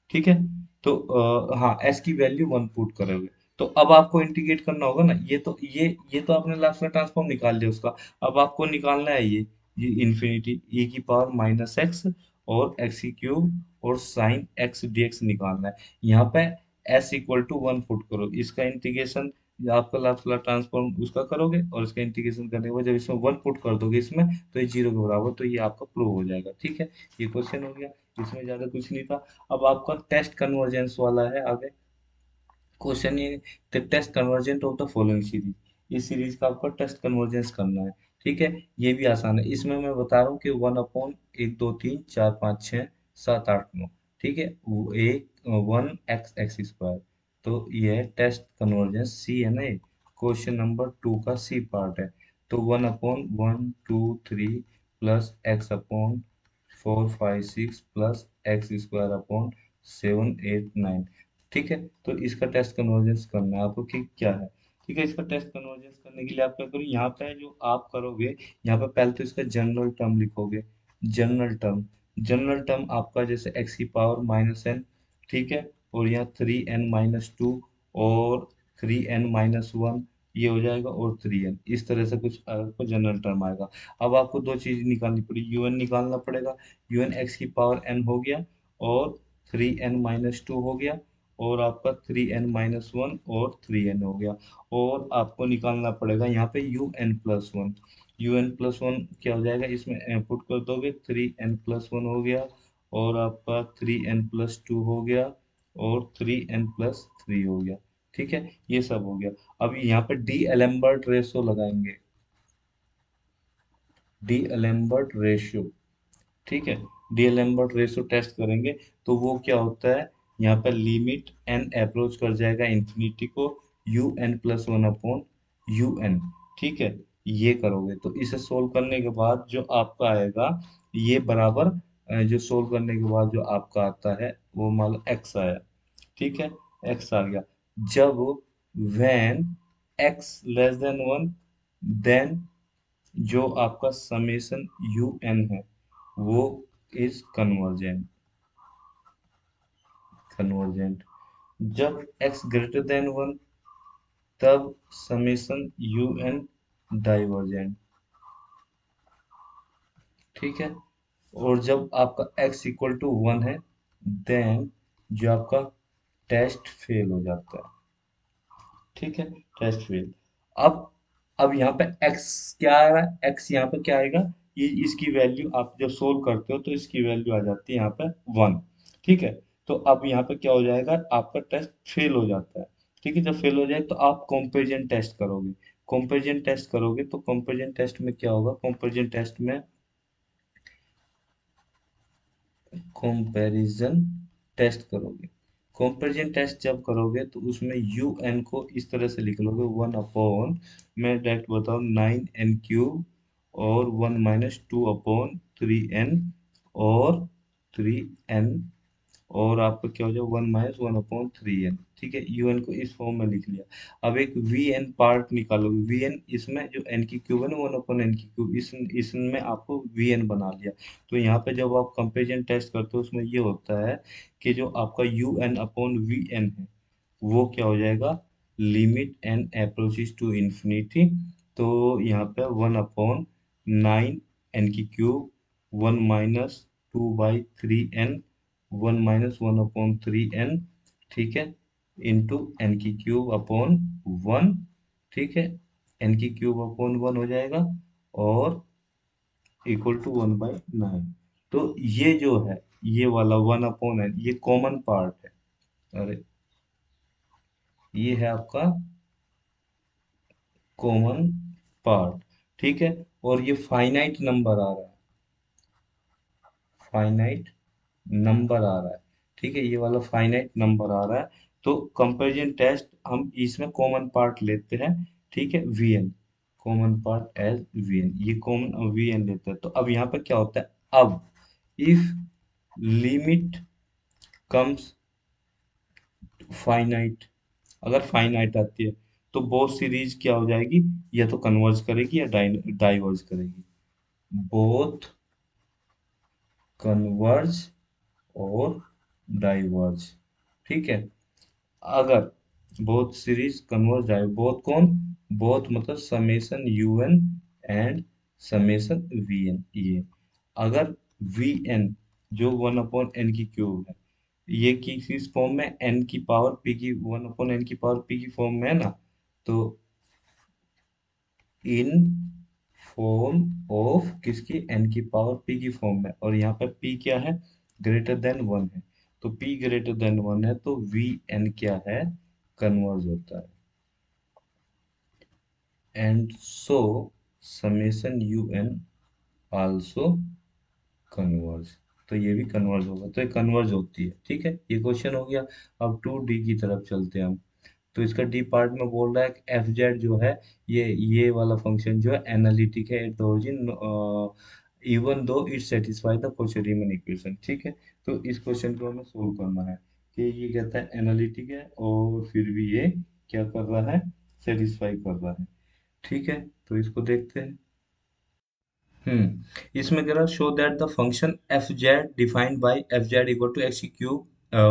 ठीक है, तो हाँ एस की वैल्यू वन पुट करोगे। तो अब आपको इंटीग्रेट करना होगा ना, ये तो आपने लाप्लास ट्रांसफॉर्म निकाल लिया उसका। अब आपको निकालना है ये इन्फिनिटी ई की पावर माइनस एक्स और एक्स की क्यूब और साइन एक्स डीएक्स निकालना है। यहाँ पे s equal to one put करो, इसका इंटीग्रेशन आपका लाप्लास ट्रांसफॉर्म उसका करोगे, और इसका इंटीग्रेशन करने के बाद जब इसमें वन पुट कर दोगे इसमें, तो ये जीरो के बराबर, तो ये आपका प्रूव हो जाएगा। ठीक है, ये क्वेश्चन हो गया, इसमें ज्यादा कुछ नहीं था। अब आपका टेस्ट कन्वर्जेंस वाला है आगे क्वेश्चन, ये the test convergent of the following series, इस सीरीज का आपको टेस्ट कन्वर्जेंस करना है। ठीक है, ये भी आसान है। इसमें मैं बता रहा हूँ कि वन अपॉन एक दो तीन चार पाँच छः सात आठ नौ, ठीक है, वो एक वन एक्स एक्स स्क्वायर, तो ये है टेस्ट कन्वर्जेंस सी है ना, ये क्वेश्चन नंबर 2 का सी पार्ट है। तो one upon one two three plus x upon four five six plus x square upon seven eight nine. ठीक है, तो इसका टेस्ट कन्वर्जेंस करना है आपको कि क्या है। ठीक है, इसका टेस्ट कन्वर्जेंस करने के लिए आप क्या करो, यहाँ पे जो आप करोगे, यहाँ पे पहले तो इसका जनरल टर्म लिखोगे। जनरल टर्म आपका जैसे एक्स की पावर माइनस एन, ठीक है, और यहाँ थ्री एन माइनस टू और थ्री एन माइनस वन, ये हो जाएगा, और थ्री एन, इस तरह से कुछ आपको जनरल टर्म आएगा। अब आपको दो चीज निकालनी पड़ेगी, यूएन निकालना पड़ेगा। यूएन एक्स की पावर एन हो गया और थ्री एन माइनस टू हो गया, और आपका थ्री एन माइनस वन और थ्री एन हो गया। और आपको निकालना पड़ेगा यहाँ पे u n plus one. U n plus one क्या हो जाएगा, इसमें पुट कर दोगे, थ्री एन प्लस वन हो गया, और आपका थ्री एन प्लस टू हो गया, और थ्री एन प्लस थ्री हो गया। ठीक है, ये सब हो गया। अब यहाँ पे डी एलेम्बर्ट रेशो लगाएंगे, डी एलेम्बर्ट रेशियो। ठीक है, डीएलएम्बर्ट रेशो टेस्ट करेंगे, तो वो क्या होता है, यहाँ पर लिमिट एन अप्रोच कर जाएगा इंफिनिटी को, u n plus one upon u n. ठीक है, ये करोगे तो इसे सोल्व करने के बाद जो आपका आएगा, ये बराबर जो सोल्व करने के बाद जो आपका आता है वो मान लो एक्स आया। ठीक है, एक्स आ गया। जब when x less than one, then जो आपका समेशन यू एन है वो इज कन्वर्जेंट। जब x ग्रेटर देन वन, तब समेशन यू एन डाइवर्जेंट। ठीक है। और जब आपका x इक्वल टू 1 है, देन जो आपका टेस्ट फेल हो जाता है। ठीक है, टेस्ट फेल। अब अब यहाँ पे x क्या आ रहा है, x यहाँ पे क्या आएगा, ये इसकी वैल्यू आप जब सोल्व करते हो तो इसकी वैल्यू आ जाती है यहाँ पे 1। ठीक है, तो अब यहाँ पे क्या हो जाएगा, आपका टेस्ट फेल हो जाता है। ठीक है, जब फेल हो जाए तो आप कंपैरिजन टेस्ट करोगे। कंपैरिजन टेस्ट करोगे तो कंपैरिजन टेस्ट में क्या होगा, कंपैरिजन टेस्ट में कंपैरिजन टेस्ट करोगे। कंपैरिजन टेस्ट जब करोगे तो उसमें यू एन को इस तरह से लिख लोगे, 1 अपॉन, मैं डायरेक्ट बताऊँ, 9n³ और 1 - 2 अपॉन 3n और 3n, और आपका क्या हो जाए 1 - 1 अपॉन 3n। ठीक है, यूएन को इस फॉर्म में लिख लिया। अब एक वी एन पार्ट निकालोगे, वी एन इसमें जो एन की क्यूब है ना, 1/n³ इसमें आपको वी एन बना लिया। तो यहाँ पे जब आप कंपेरिजन टेस्ट करते हो उसमें ये होता है कि जो आपका u n upon v n है वो क्या हो जाएगा, limit n approaches to infinity. तो यहाँ पे 1/9 n³, 1 - 2/3n, 1 - 1/3n, ठीक है, इंटू n³ अपॉन 1। ठीक है, n³ अपॉन 1 हो जाएगा और इक्वल टू 1/9। तो ये जो है, ये वाला 1/n ये कॉमन पार्ट है। अरे, ये है आपका कॉमन पार्ट। ठीक है, और ये फाइनाइट नंबर आ रहा है, फाइनाइट नंबर आ रहा है। ठीक है, ये वाला फाइनाइट नंबर आ रहा है। तो कंपैरिजन टेस्ट हम इसमें कॉमन पार्ट लेते हैं। ठीक है, v n, common part as v n, ये कॉमन वी एन लेते हैं। तो अब यहाँ पे क्या होता है, अब इफ लिमिट कम्स फाइनाइट, अगर फाइनाइट आती है तो बोथ सीरीज क्या हो जाएगी, या तो कन्वर्ज करेगी या डाइवर्ज करेगी। बोथ कन्वर्ज और डाइवर्ज। ठीक है, अगर both series converge diverge, both कौन, बोथ मतलब summation u n and summation v n, ये अगर वी एन जो 1/n की क्यूब है, ये किसी फॉर्म में n की पावर p की 1/n की पावर p की फॉर्म में है ना, तो इन फॉर्म ऑफ किसकी, n की पावर p की फॉर्म में, और यहाँ पे p क्या है, ग्रेटर देन 1 है। तो p ग्रेटर देन 1 है तो वी एन क्या है, कन्वर्ज होता है। And so summation u n also converge, तो ये भी कन्वर्ज होगा, तो ये कन्वर्ज होती है। ठीक है, ये क्वेश्चन हो गया। अब 2D की तरफ चलते हैं हम। तो इसका डी पार्ट में बोल रहा है कि एफ जेड जो है, ये वाला फंक्शन जो है एनालिटिक है at the origin, even though it satisfy the Cauchy Riemann equation. ठीक है, तो इस क्वेश्चन को हमें सोल्व करना है कि ये कहता है एनालिटिक है और फिर भी ये क्या कर रहा है, सेटिस्फाई कर रहा है। ठीक है, तो इसको देखते हैं। इसमें कह रहा show that the function f z defined by f Z equal to x की क्यूब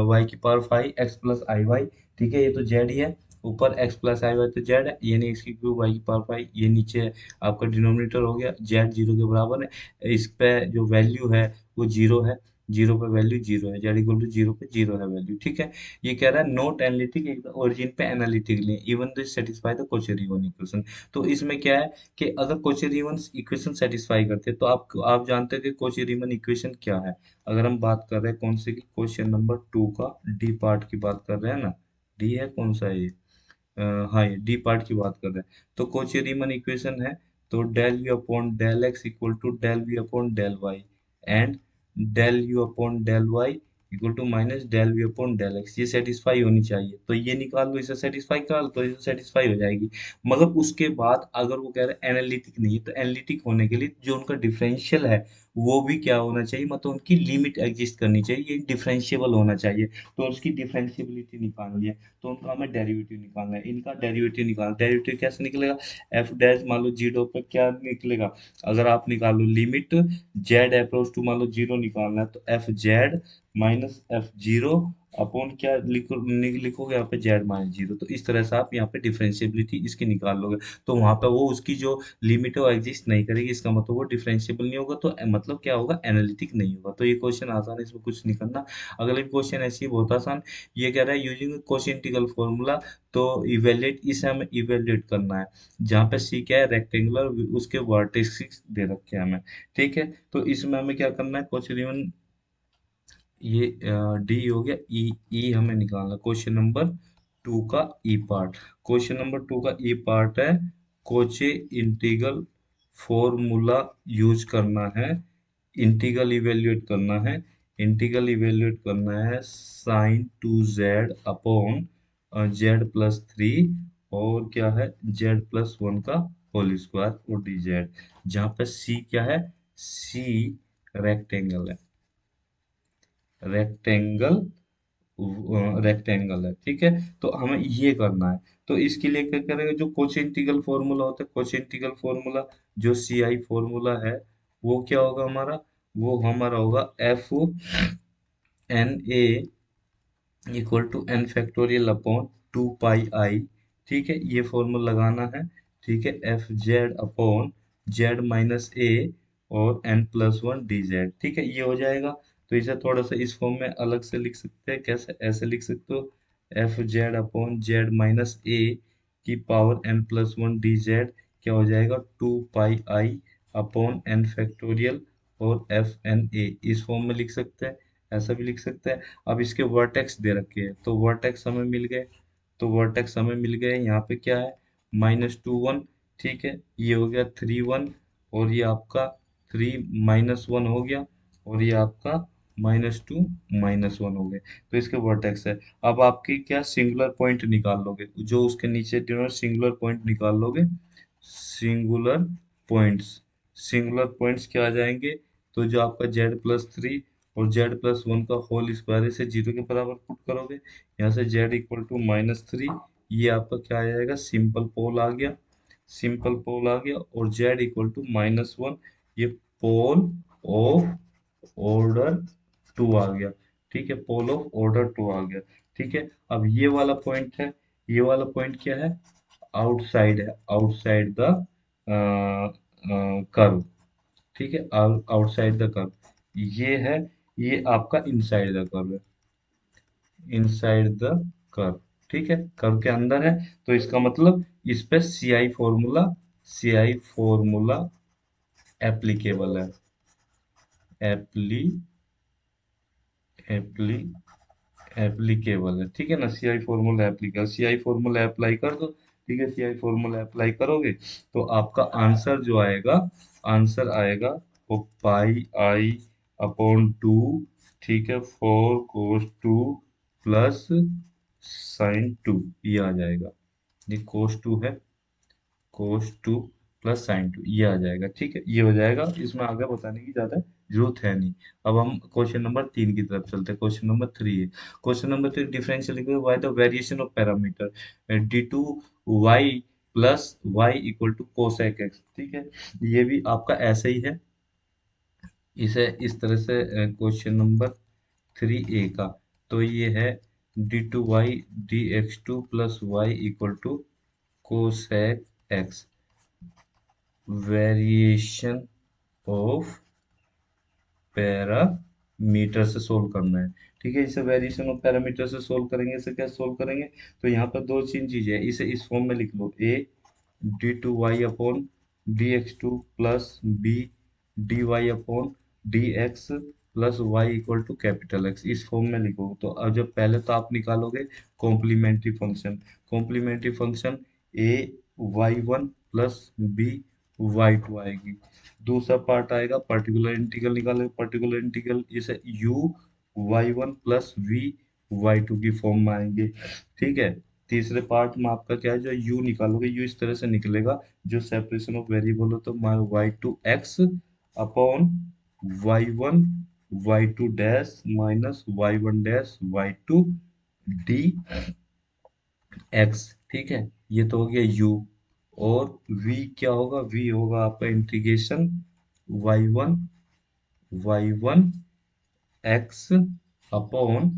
वाई की power 5 x plus i y. ठीक है, ये तो जेड ही है, ऊपर एक्स प्लस आई वाई तो जेड है, यानी एक्स की क्यूब वाई की पावर 5, ये नीचे आपका डिनोमिनेटर हो गया, जेड जीरो के बराबर है। इस पे जो वैल्यू है वो जीरो है, जीरो पे वैल्यू जीरो है, जेड इक्वल टू जीरो पे जीरो है वैल्यू। ठीक है, ये कह रहा है नोट एनालिटिक ओरिजिन पे analytically even though satisfy the Cauchy Riemann equation. तो इसमें क्या है कि अगर कोची रीमन इक्वेशन सेटिस्फाई करते हैं तो आप जानते हैं कि कोची रीमन इक्वेशन क्या है। अगर हम बात कर रहे हैं कौन से की, क्वेश्चन नंबर 2 का डी पार्ट की बात कर रहे हैं ना, डी है कौन सा है ये, हाँ ये डी पार्ट की बात कर रहे हैं। तो कोची रीमन इक्वेशन है, तो del u upon del x equal to del v upon del y and del u upon del y equal to minus del v upon del x, ये सेटिस्फाई होनी चाहिए। तो ये निकाल लो, इसे सेटिस्फाई कर लो तो इसे सेटिस्फाई हो जाएगी। मगर उसके बाद अगर वो कह रहे हैं एनालिटिक नहीं है, तो एनालिटिक होने के लिए जो उनका डिफरेंशियल है वो भी क्या होना चाहिए, मतलब उनकी लिमिट एग्जिस्ट करनी चाहिए, ये डिफरेंशिएबल होना चाहिए। तो उसकी डिफरेंशियबिलिटी निकालनी है, तो उनका हमें डेरिवेटिव निकालना है, इनका डेरिवेटिव निकालना, डेरिवेटिव कैसे निकलेगा, एफ डैश मान लो जीरो पे क्या निकलेगा, अगर आप निकालो लिमिट जेड अप्रोच टू मान लो जीरो निकालना है, तो F Z minus F zero upon क्या लिखोगे यहाँ पे जेड माइनस जीरो। तो इस तरह से आप यहाँ पे डिफरेंशिएबिलिटी इसकी निकाल लोगे। तो वहां पे वो उसकी जो लिमिट है वो एग्जिस्ट नहीं करेगी, इसका मतलब वो डिफरेंशिएबल नहीं होगा, तो मतलब क्या होगा, एनालिटिक नहीं होगा। तो ये क्वेश्चन आसान है, इसमें कुछ नहीं करना। अगला भी क्वेश्चन ऐसी बहुत आसान, ये कह रहा है यूजिंग कोशिएंटिकल फॉर्मूला, तो इवेल्युएट, इसे हमें इवेल्युएट करना है। जहाँ पे सी क्या है, रेक्टेंगुलर, उसके वर्टेक्स दे रखे हैं हमें। ठीक है, तो इसमें हमें क्या करना है, क्वेश्चन ये डी हो गया, ई, ई हमें निकालना क्वेश्चन नंबर 2 का ई पार्ट। क्वेश्चन नंबर 2 का ई पार्ट है, कोचे इंटीग्रल फॉर्मूला यूज करना है, इंटीग्रल इवेल्युएट करना है। इंटीग्रल इवेल्युएट करना है साइन 2z अपॉन z+3, और क्या है, z+1 का होल स्क्वायर और डी जेड। जहाँ पे सी क्या है, सी रेक्टेंगल है, रेक्टेंगल, रेक्टेंगल है। ठीक है, तो हमें ये करना है। तो इसके लिए क्या करेंगे, जो कोशिएंटिकल फॉर्मूला होता है, कोशिएंटिकल फॉर्मूला, जो सी आई फॉर्मूला है, वो क्या होगा हमारा, वो हमारा होगा f n a equal to n factorial upon 2 pi i. ठीक है, ये फॉर्मूला लगाना है। ठीक है, एफ जेड अपॉन z-a और n+1 डी जेड। ठीक है, ये हो जाएगा। तो इसे थोड़ा सा इस फॉर्म में अलग से लिख सकते हैं, कैसे, ऐसे लिख सकते हो, एफ जेड अपॉन z-a की पावर n+1 डी जेड, क्या हो जाएगा, 2 पाई आई अपॉन n फैक्टोरियल और एफ एन ए, इस फॉर्म में लिख सकते हैं, ऐसा भी लिख सकते हैं। अब इसके वर्टेक्स दे रखे हैं, तो वर्टेक्स हमें मिल गए, तो वर्टेक्स हमें मिल गए, यहाँ पे क्या है, -2 1। ठीक है, ये हो गया 3 1, और ये आपका 3 - 1 हो गया, और ये आपका -2 - 1 हो गए। तो इसके वर्टेक्स है। अब आपकी क्या, सिंगुलर पॉइंट निकाल लोगे, जो उसके नीचे सिंगुलर पॉइंट निकाल लोगे, सिंगुलर पॉइंट्स, सिंगुलर पॉइंट्स क्या आ जाएंगे, तो जो आपका z+3 और z+1 का होल स्क्वायर, इसे जीरो के बराबर पुट करोगे, यहाँ से z इक्वल टू -3, ये आपका क्या आ जाएगा, सिंपल पोल आ गया, सिंपल पोल आ गया, और z इक्वल टू -1, ये पोल ऑफ ऑर्डर 2 आ गया। ठीक है, पोल ऑफ ऑर्डर 2 आ गया। ठीक है, अब ये वाला पॉइंट है, ये वाला पॉइंट क्या है, आउटसाइड है, आउटसाइड द कर्व। ठीक है, आउटसाइड द कर्व, ये है, ये आपका इनसाइड द कर्व है, इनसाइड द कर्व। ठीक है, कर्व के अंदर है, तो इसका मतलब इस पे C I formula, C I formula applicable है, एप्ली एप्ली एप्लीकेबल है। ठीक है ना, C I formula applicable, C I formula apply कर दो। ठीक है, सी आई फॉर्मूला अप्लाई करोगे, तो आपका आंसर जो आएगा, आंसर आएगा वो पाई आई अपॉन 2। ठीक है, 4 cos 2 प्लस sin 2, ये आ जाएगा, ये cos 2 है, cos 2 प्लस sin 2, ये आ जाएगा। ठीक है, ये हो जाएगा, इसमें आगे बताने की ज्यादा जरूरत है नहीं। अब हम क्वेश्चन नंबर 3 की तरफ चलते हैं। क्वेश्चन नंबर 3 है, question number 3 differential equation, by the variation of parameter d2y plus y equal to cosec x. ठीक है, ये भी आपका ऐसा ही है, इसे इस तरह से, क्वेश्चन नंबर 3 ए का, तो ये है d2y dx2 plus y equal to cosec x, variation of parameter से सोल्व करना है। ठीक है, इसे वेरिएशन ऑफ पैरामीटर से सोल्व करेंगे, इसे क्या सोल्व करेंगे, तो यहाँ पर दो तीन चीजें हैं, इसे इस फॉर्म में लिख लो, a d2y upon dx2 plus b dy upon dx plus y equal to capital x, इस फॉर्म में लिखोगे। तो अब जब पहले तो आप निकालोगे complementary function, complementary function a y1 plus b y2 आएगी। दूसरा पार्ट आएगा पर्टिकुलर इंटीग्रल निकालेंगे, पर्टिकुलर इंटीग्रल इसे u y1 plus v y2 की फॉर्म में आएंगे। ठीक है, तीसरे पार्ट में आपका क्या है, जो u निकालोगे, u इस तरह से निकलेगा, जो सेपरेशन ऑफ वेरिएबल हो, तो y2 x upon y1 y2 dash minus y1 dash y2 D x. ठीक है, ये तो हो गया u, और v क्या होगा, v होगा आपका integration y1 x upon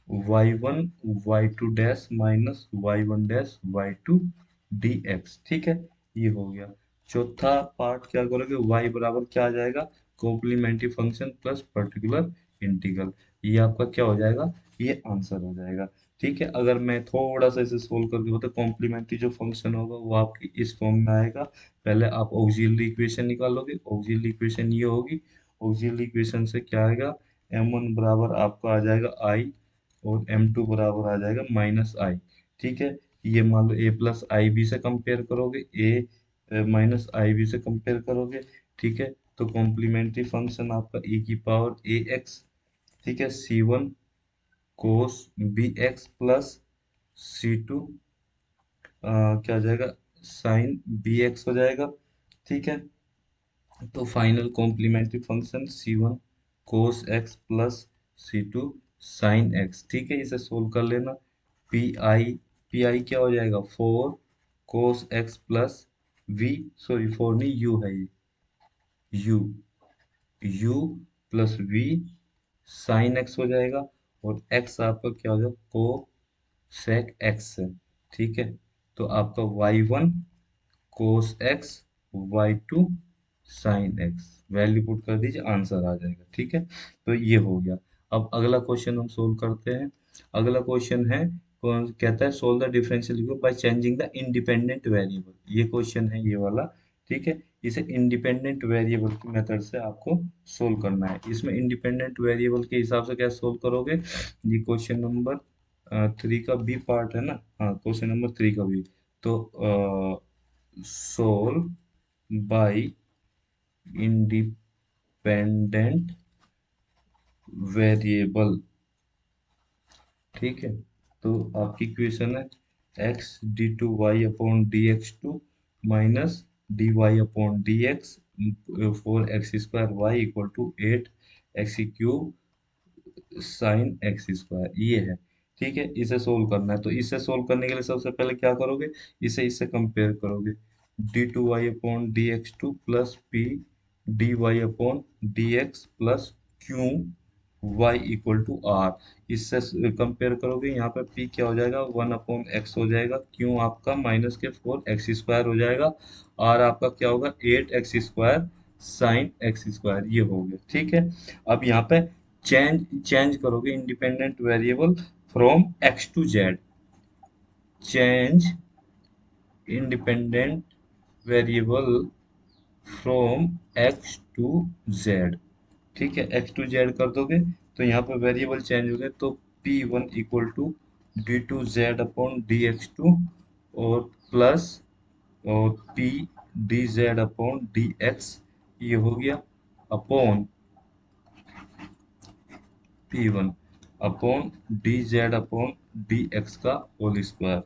y1 y2 dash minus y1 dash y2 dx। ठीक है, ये हो गया। चौथा पार्ट क्या करोगे, y बराबर क्या आ जाएगा, complementary function plus particular integral. ये आपका क्या हो जाएगा, ये आंसर हो जाएगा। ठीक है, अगर मैं थोड़ा सा इसे सोल्व करके बता, कॉम्प्लीमेंट्री जो फंक्शन होगा वो आपकी इस फॉर्म में आएगा। पहले आप ऑक्सिलरी इक्वेशन निकालोगे, ऑक्सिलरी इक्वेशन ये होगी, ऑक्सिलरी इक्वेशन से क्या आएगा, m1 बराबर आपका आ जाएगा i, और m2 बराबर आ जाएगा माइनस आई। ठीक है, ये मान लो a प्लस आई बी से कंपेयर करोगे, a माइनस आई बी से कंपेयर करोगे। ठीक है, तो कॉम्प्लीमेंट्री फंक्शन आपका e की पावर ए एक्स, ठीक है, c1 कोस बी एक्स प्लस c2 क्या हो जाएगा, साइन बी एक्स हो जाएगा। ठीक है, तो final complementary function c1 cos x plus c2 sin x। ठीक है, इसे सोल्व कर लेना। पी आई क्या हो जाएगा, 4 cos x plus v, sorry 4 नहीं, u है ये, u u plus v sin x हो जाएगा, और x आपका क्या हो जाएगा, cosec x है। ठीक है, तो आपका y1 cos x y2 sin x value put कर दीजिए, आंसर आ जाएगा। ठीक है, तो ये हो गया। अब अगला क्वेश्चन हम सोल्व करते हैं। अगला क्वेश्चन है, कौन कहता है, solve the differential equation by changing the independent variable. ये क्वेश्चन है ये वाला। ठीक है, इसे इंडिपेंडेंट वेरिएबल की मेथड से आपको सोल्व करना है। इसमें इंडिपेंडेंट वेरिएबल के हिसाब से क्या सोल्व करोगे, ये क्वेश्चन नंबर 3 का बी पार्ट है ना, हाँ क्वेश्चन नंबर 3 का बी। तो solve by independent variable। ठीक है, तो आपकी इक्वेशन है x d2y upon dx2 minus dy upon dx 4x² y equal to 8x³ sine x square, ये है। ठीक है, इसे सोल्व करना है, तो इसे सोल्व करने के लिए सबसे पहले क्या करोगे, इसे इससे कंपेयर करोगे, d2y upon dx2 plus p dy upon dx plus q y equal to r. इससे कंपेयर करोगे, यहाँ पे p क्या हो जाएगा, 1/x हो जाएगा, q आपका माइनस के 4x² हो जाएगा, r आपका क्या होगा, 8x² साइन x², ये हो गया। ठीक है, अब यहाँ पे चेंज करोगे independent variable from x to z, change independent variable from x to z. ठीक है, एक्स टू जेड कर दोगे तो यहाँ पे वेरिएबल चेंज हो गए, तो p1 equal to d2z upon dx2, और प्लस और p dz अपॉन dx, ये हो गया, upon P1 upon d Z upon d x का होल स्क्वायर।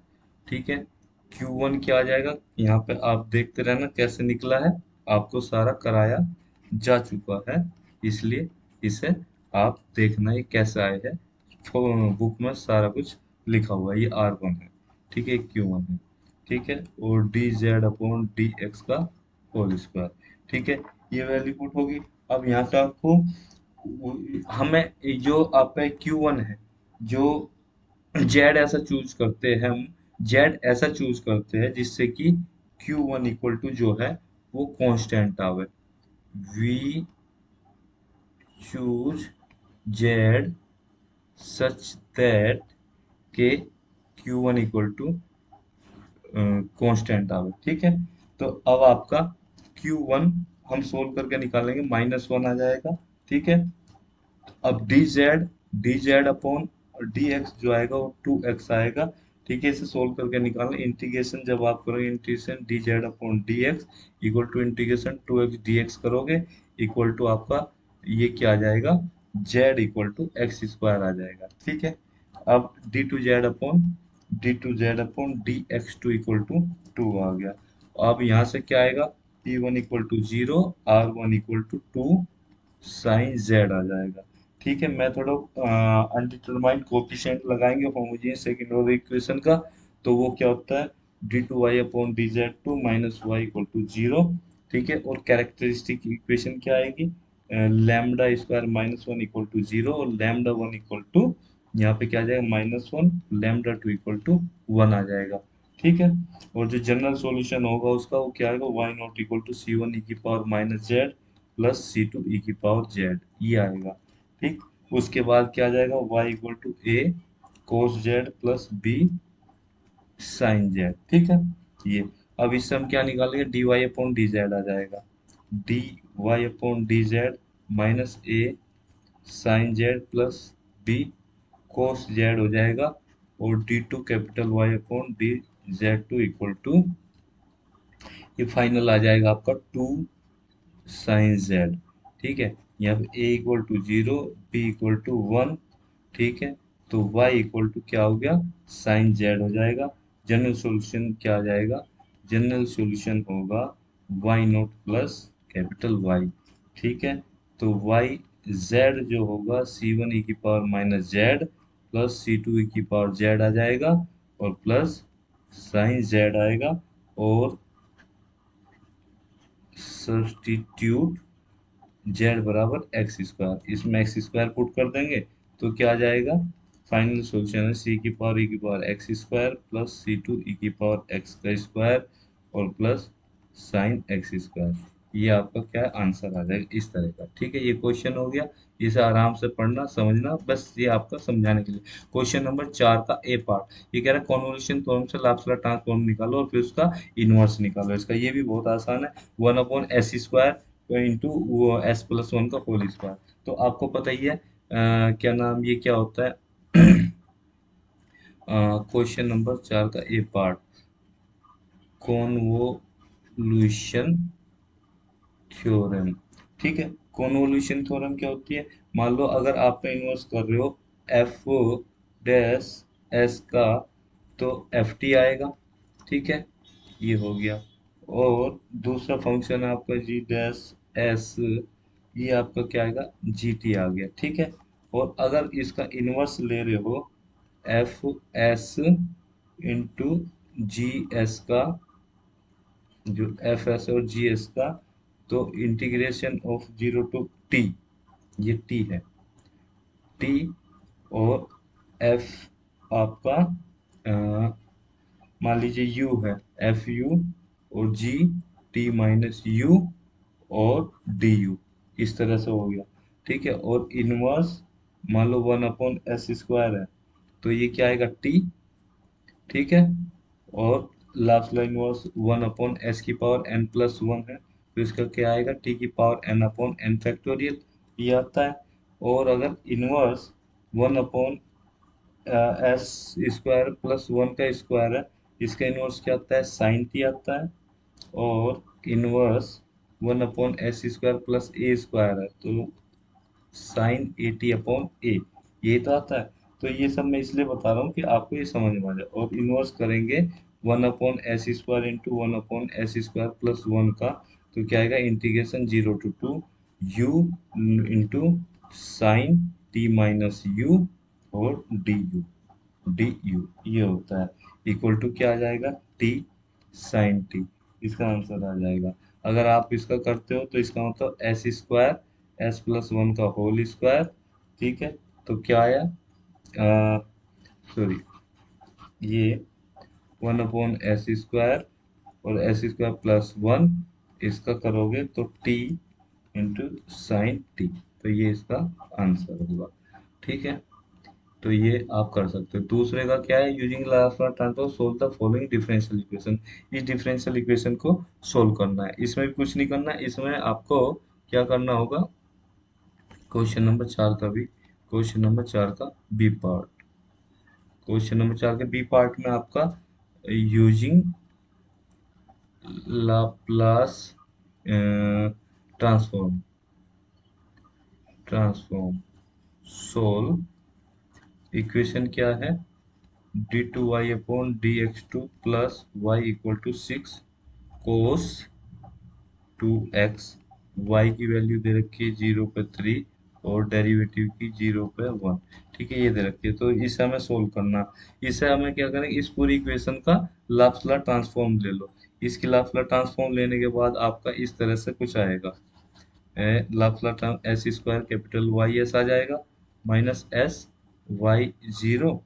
ठीक है, Q1 क्या आ जाएगा, यहाँ पे आप देखते रहना कैसे निकला है, आपको सारा कराया जा चुका है, इसलिए इसे आप देखना ये कैसे आए है, बुक में सारा कुछ लिखा हुआ है, ये R1 है। ठीक है, Q1 है। ठीक है, और D Z upon d x का होल स्क्वायर। ठीक है, ये वैल्यू पुट होगी। अब यहाँ पे आपको हमें जो आपका Q1 है, जो जेड ऐसा चूज करते हैं हम, जेड ऐसा चूज करते हैं जिससे कि Q1 इक्वल टू जो है वो कांस्टेंट आवे। We choose z such that के Q1 इक्वल टू कांस्टेंट आवे। ठीक है, तो अब आपका Q1 हम सोल्व करके निकालेंगे, -1 आ जाएगा। ठीक है, अब D Z upon d x जो आएगा वो 2x आएगा। ठीक है, इसे सोल्व करके निकालना, इंटीग्रेशन जब आप करोगे, integration d Z upon d x equal to integration 2x d x करोगे, इक्वल टू आपका ये क्या आ जाएगा, जेड इक्वल टू x² आ जाएगा। ठीक है, अब d two z upon d x two equal to 2 आ गया। अब यहाँ से क्या आएगा, p1 equal to 0, r1 equal to 2 sine z आ जाएगा। ठीक है, मैं थोड़ा अनडिटरमाइंड कोफिशिएंट लगाएंगे होमोजेनियस सेकंड ऑर्डर इक्वेशन का, तो वो क्या होता है, d2y upon dz2 minus y equal to 0। ठीक है, और कैरेक्टरिस्टिक इक्वेशन क्या आएगी, लैम्डा स्क्वायर -1 इक्वल टू 0 और लैम्डा 1 इक्वल टू यहाँ पे क्या आ जाएगा -1, लैम्डा टू इक्वल टू 1 आ जाएगा। ठीक है। और जो जनरल सॉल्यूशन होगा उसका वो क्या आएगा, y naught equal to c one e की power minus z plus c two e की पावर जेड, ये आएगा। ठीक। उसके बाद क्या आ जाएगा, y equal to a cos z plus b sine z. ठीक है। ये अब इससे हम क्या निकालेंगे, d y upon d z आ जाएगा, d y upon d Z minus a sine z plus b cos z हो जाएगा, और d two capital y upon d z two equal to, ये फाइनल आ जाएगा आपका 2 साइन जेड। ठीक है। यहाँ पे a equal to 0, B equal to 1। ठीक है। तो y इक्वल टू क्या हो गया, साइन जेड हो जाएगा। जनरल सॉल्यूशन क्या आ जाएगा, जनरल सॉल्यूशन होगा y not plus capital Y। ठीक है। तो y z जो होगा सी वन ई की power minus z plus c two e की पावर जेड आ जाएगा, और प्लस साइन जेड आएगा, और सब्स्टिट्यूट जेड बराबर एक्स स्क्वायर, इसमें एक्स स्क्वायर पुट कर देंगे तो क्या आ जाएगा, फाइनल सॉल्यूशन है सी की पावर ई की power x square plus c two e की पावर एक्स का स्क्वायर और प्लस साइन एक्स स्क्वायर। ये आपका क्या आंसर आ जाएगा इस तरह का। ठीक है। ये क्वेश्चन हो गया, इसे आराम से पढ़ना समझना, बस ये आपका समझाने के लिए। क्वेश्चन नंबर 4 का ए पार्ट, ये कह रहा है कॉन्वोल्यूशन थ्योरम से लाप्लास ट्रांसफॉर्म निकालो और फिर उसका इनवर्स निकालो। इसका ये भी बहुत आसान है, 1/s² इंटू वो एस प्लस वन का होल स्क्वायर। तो आपको पता ही है क्या नाम, ये क्या होता है क्वेश्चन नंबर 4 का ए पार्ट, कॉन्वोल्यूशन थ्योरम। ठीक है। कॉन्वोल्यूशन थ्योरम क्या होती है, मान लो अगर आप इन्वर्स कर रहे हो एफ डैश एस का, तो एफ टी आएगा। ठीक है। ये हो गया। और दूसरा फंक्शन है आपका जी डैश एस, ये आपका क्या आएगा, जी टी आ गया। ठीक है। और अगर इसका इन्वर्स ले रहे हो F S into G S का, जो एफ एस और जी एस का, तो इंटीग्रेशन ऑफ 0 टू टी, ये टी है, टी, और एफ आपका मान लीजिए यू है, एफ यू, और जी टी माइनस यू, और डी यू, इस तरह से हो गया। ठीक है। और इनवर्स मान लो 1/s² है, तो ये क्या आएगा, टी। ठीक है। और लास्ट लाइन इनवर्स 1/s की पावर n प्लस वन है, तो इसका क्या आएगा, t की पावर n/n फैक्टोरियल, ये आता है। और अगर इनवर्स 1/s² प्लस वन का स्क्वायर है, इसका इनवर्स क्या आता है, साइन टी आता है। और इनवर्स 1/s² प्लस ए स्क्वायर है, तो साइन 80/a, ये तो आता है। तो ये सब मैं इसलिए बता रहा हूँ कि आपको ये समझ में आ जाए। और इन्वर्स करेंगे 1/s² into 1/s² plus one का, तो क्या आएगा, integration 0 to 2 u into sine t minus u और डी यू ये होता है, इक्वल टू क्या आ जाएगा, टी साइन टी, इसका आंसर आ जाएगा। अगर आप इसका करते हो तो इसका मतलब s² का होल स्क्वायर। ठीक है। तो क्या आया, सॉरी, ये 1/s² और s² प्लस वन, इसका करोगे तो t इंटू साइन टी, तो ये इसका आंसर होगा। ठीक है। तो ये आप कर सकते हो। दूसरे का क्या है, using Laplace transform solve the following differential equation, इस डिफरेंशियल इक्वेशन को सोल्व करना है। इसमें भी कुछ नहीं करना है, इसमें आपको क्या करना होगा, क्वेश्चन नंबर 4 का बी पार्ट, क्वेश्चन नंबर 4 के बी पार्ट में आपका using Laplace transform transform solve, equation क्या है, d2y/dx2 plus y equal to 6 cos 2x, y की वैल्यू दे रखी है 0 पे 3 और डेरिवेटिव की 0 पे 1। ठीक है। ये दे रखी है, तो इसे हमें सोल्व करना। इसे हमें क्या करें, इस पूरी इक्वेशन का लाप्लास ट्रांसफॉर्म ले लो। इसकी लाप्लास ट्रांसफॉर्म लेने के बाद आपका इस तरह से कुछ आएगा, Laplace s square capital y s आ जाएगा माइनस एस वाई जीरो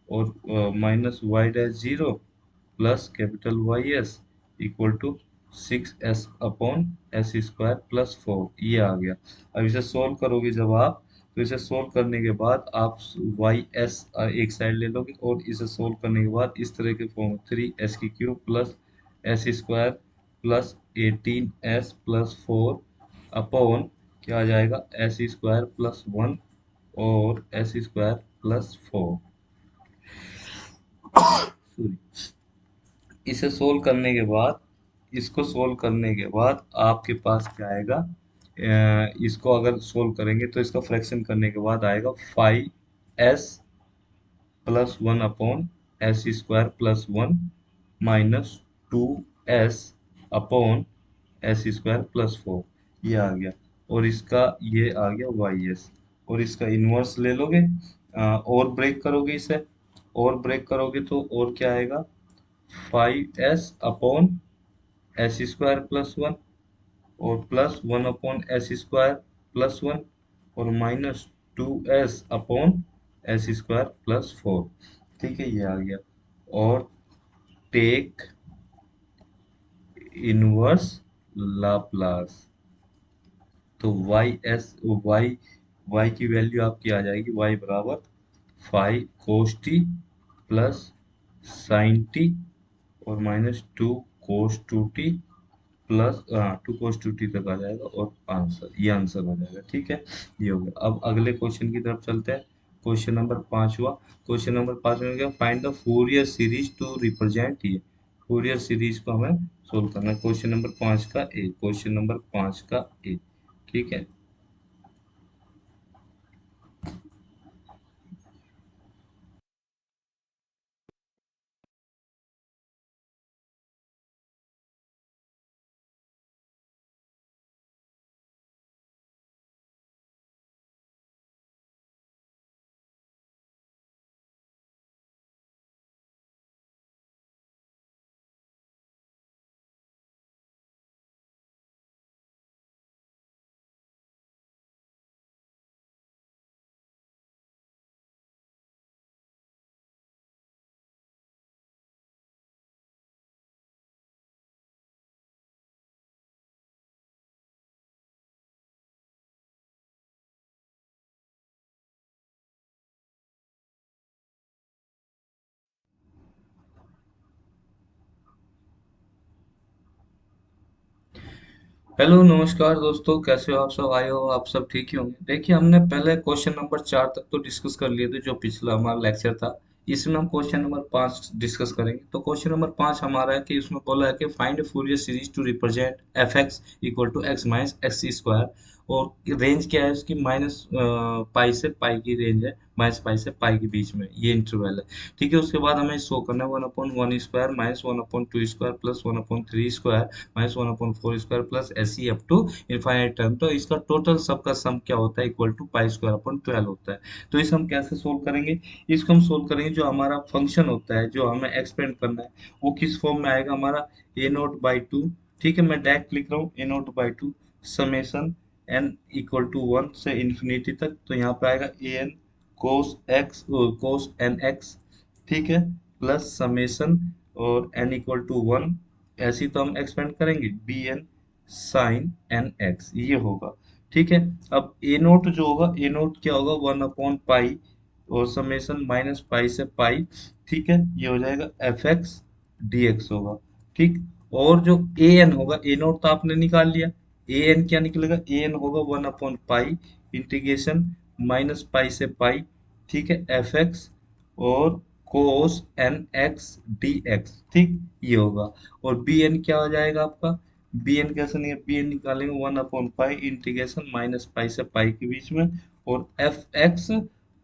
और minus y dash zero plus capital y s equal to 6s upon s square plus 4, ये आ गया। अब इसे सोल्व करोगे जब आप, तो इसे सोल्व करने के बाद आप वाई एस एक साइड ले लोगे और इसे सोल्व करने के बाद इस तरह के form 3s³ plus S square plus 18s plus 4 upon क्या आ जाएगा एस स्क्वायर प्लस 1 और एस स्क्वायर प्लस 4। सॉरी, इसे सोल्व करने के बाद, इसको सोल्व करने के बाद आपके पास क्या आएगा, इसको अगर सोल्व करेंगे तो इसका फ्रैक्शन करने के बाद आएगा 5s plus 1 upon s square plus 1 minus 2s upon s square plus 4, ये आ गया। और इसका ये आ गया वाई एस, और इसका इन्वर्स ले लोगे, और ब्रेक करोगे इसे, और ब्रेक करोगे तो और क्या आएगा 5s upon s square plus 1 और plus 1 upon s square plus 1 और minus 2s upon s square plus 4। ठीक है, ये आ गया। और टेक इनवर्स लाप्लास, तो वाई की वैल्यू आपकी आ जाएगी, वाई बराबर 5 cos t plus sine t और minus 2 cos 2t plus 2 cos 2t तक आ जाएगा, और आंसर, ये आंसर हो जाएगा। ठीक है, ये हो गया। अब अगले क्वेश्चन की तरफ चलते हैं। क्वेश्चन नंबर 5 हुआ। क्वेश्चन नंबर 5 में क्या, find the Fourier series to represent, ये फोरियर सीरीज को हमें सोल्व करना है। क्वेश्चन नंबर 5 का ए, क्वेश्चन नंबर 5 का ए। ठीक है, हेलो नमस्कार दोस्तों, कैसे हो आप सब? आए हो आप सब ठीक ही होंगे। देखिए, हमने पहले क्वेश्चन नंबर 4 तक तो डिस्कस कर लिए थे, जो पिछला हमारा लेक्चर था। इसमें हम क्वेश्चन नंबर 5 डिस्कस करेंगे। तो क्वेश्चन नंबर 5 हमारा है कि इसमें बोला है कि find Fourier series to represent f x equal to x minus x square, और रेंज क्या है उसकी, माइनस पाई से पाई की रेंज है, माइनस पाई से पाई के बीच में ये इंटरवल है। ठीक है, उसके बाद हमें शो करना है 1/1 square minus 1/2 square plus 1/3 square minus 1/4 square plus ऐसे ही अप टू इनफाइनाइट टर्म। तो इसका टोटल सबका सम क्या होता है, equal to pi square upon 12 होता है। तो इसे हम कैसे सोल्व करेंगे? इसको हम सोल्व करेंगे, जो हमारा फंक्शन होता है जो हमें एक्सपेंड करना है, वो किस फॉर्म में आएगा हमारा, a0/2। ठीक है, मैं डायरेक्ट लिख रहा हूँ a0/2 summation n equal to 1 से इन्फिनिटी तक। तो यहाँ पे आएगा an cos nx, ठीक है, प्लस समेशन और n इक्वल टू 1, ऐसी तो हम एक्सपेंड करेंगे bn साइन एन एक्स, ये होगा। ठीक है, अब ए नोट जो होगा, ए नोट क्या होगा, 1/पाई और समेशन माइनस पाई से पाई। ठीक है, ये हो जाएगा एफ एक्स डी एक्स होगा। ठीक, और जो ए एन होगा, ए नोट तो आपने निकाल लिया, ए एन क्या निकलेगा, ए एन होगा 1/पाई इंटीग्रेशन माइनस पाई से पाई, ठीक है, एफ एक्स और cos n x d x. ठीक, ये होगा। और बी एन क्या हो जाएगा आपका, बी एन कैसे नहीं, बी एन निकालेंगे 1/पाई इंटीग्रेशन माइनस पाई से पाई के बीच में, और एफ एक्स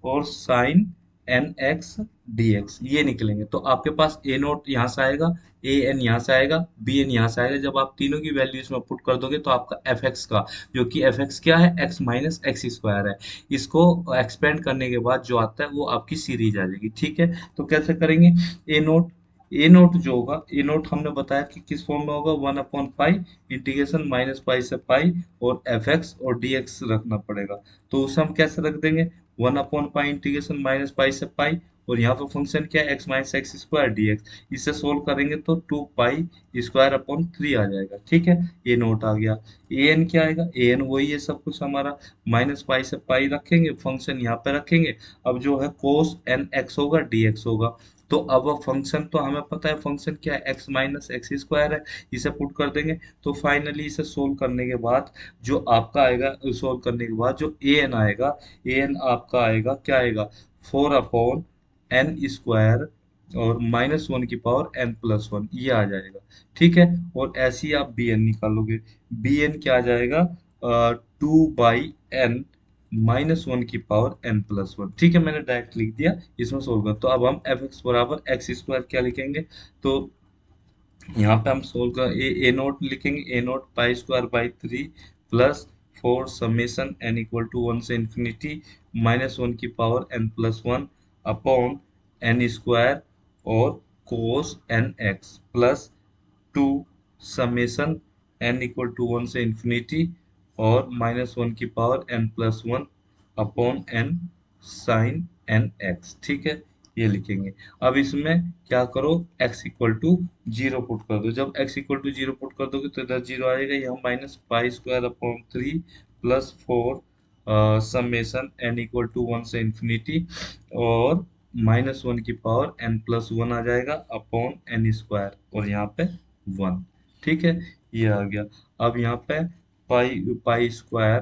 और sine n x d x, ये निकलेंगे। तो आपके पास ए नोट यहाँ से आएगा, ए एन यहाँ से आएगा, बी एन यहाँ से आएगा। जब आप तीनों की वैल्यू इसमें पुट कर दोगे तो आपका एफ एक्स का, जो कि एफ एक्स क्या है, एक्स माइनस एक्स स्क्वायर है, इसको एक्सपेंड करने के बाद जो आता है वो आपकी सीरीज आ जाएगी। ठीक है, तो कैसे करेंगे, ए नोट, ए नोट जो होगा, ए नोट हमने बताया कि किस फॉर्म में होगा, 1/5 इंटीग्रेशन माइनस पाई से पाई और एफ एक्स और डी एक्स रखना पड़ेगा। तो उसे हम कैसे रख देंगे, 1/पाई इंटीग्रेशन माइनस पाई से पाई, और यहाँ पे फंक्शन क्या है, x minus x square D x. इसे सोल्व करेंगे तो 2 पाई स्क्वायर अपॉन 3 आ जाएगा। ठीक है, ए नोट आ गया। ए एन क्या आएगा, ए एन वही है सब कुछ हमारा, माइनस पाई से पाई रखेंगे, फंक्शन यहाँ पे रखेंगे। अब जो है कोस एन एक्स होगा डी एक्स होगा। तो अब फंक्शन तो हमें पता है, फंक्शन क्या है, एक्स माइनस एक्स स्क्वायर है। इसे पुट कर देंगे। तो फाइनली इसे सोल्व करने के बाद जो आपका आएगा, सोल्व करने के बाद जो ए एन आएगा, ए एन आपका आएगा क्या आएगा, 4/n स्क्वायर और -1 की पावर n+1, ये आ जाएगा। ठीक है, और ऐसे ही आप बी एन निकालोगे। बी एन क्या आ जाएगा, 2/n -1 की पावर n+1। ठीक है, मैंने डायरेक्ट लिख दिया, इसमें सोल्व कर। तो अब हम एफ एक्स बराबर एक्स स्क्वायर क्या लिखेंगे, तो यहाँ पे हम सोल्व कर ए नोट लिखेंगे, ए नोट पाई स्क्वायर/3 प्लस 4 समेशन n = 1 से इंफिनिटी -1 की power n+1 upon n square और cos n x plus 2 summation n = 1 से इंफिनिटी और -1 की power n+1 upon n sine n x. ठीक है, ये लिखेंगे। अब इसमें क्या करो, x = 0 पुट कर दो। जब x = 0 पुट कर दोगे तो इधर 0 आएगा, यहाँ -पाई स्क्वायर/3 प्लस 4 समेशन n = 1 से इंफिनिटी और -1 की पावर n+1 आ जाएगा अपॉन n स्क्वायर और यहाँ पे 1। ठीक है, ये आ गया। अब यहाँ पे पाई पाई स्क्वायर,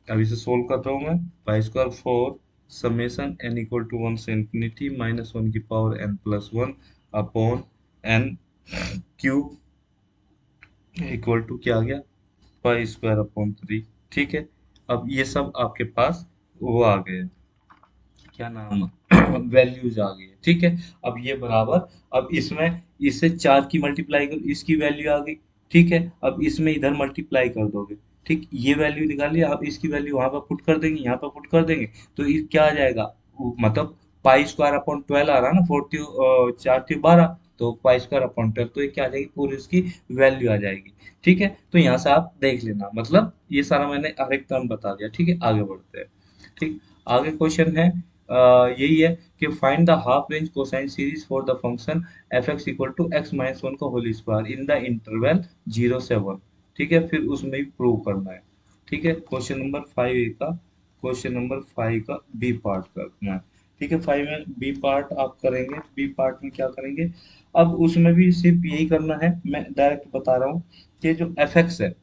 अब इसे सोल्व कर रहा हूँ मैं, पाई स्क्वायर 4 समेशन n = 1 से इंफिनिटी -1 की power n+1 upon n cube equal to क्या आ गया, पाई स्क्वायर/3। ठीक है, अब ये सब आपके पास वो आ गए, क्या नाम वैल्यूज आ गई है। ठीक है, अब ये बराबर, अब इसमें इससे 4 की मल्टीप्लाई कर, इसकी वैल्यू आ गई। ठीक है, अब इसमें इधर मल्टीप्लाई कर दोगे। ठीक, ये वैल्यू निकालिए, अब इसकी वैल्यू वहां पर पुट कर देंगे, यहाँ पर पुट कर देंगे, तो ये क्या आ जाएगा, मतलब पाई स्क्वायर/12 आ रहा है ना, 4 × 12, तो पाई स्क्वायर/12, तो ये क्या आ जाएगी, पूरी इसकी वैल्यू आ जाएगी। ठीक है, तो यहाँ से आप देख लेना, मतलब ये सारा मैंने हर एक टर्म बता दिया। ठीक है, आगे बढ़ते हैं। ठीक, आगे क्वेश्चन है, यही है कि find the half range cosine series for the function f x equal to x minus one का whole square in the interval 0 से 1। ठीक है, फिर उसमें भी प्रूव करना है। ठीक है, क्वेश्चन नंबर 5 का, क्वेश्चन नंबर 5 का बी पार्ट करना है। ठीक है, 5 में बी पार्ट आप करेंगे, बी पार्ट में क्या करेंगे, अब उसमें भी सिर्फ यही करना है, मैं डायरेक्ट बता रहा हूँ कि जो एफ एक्स है,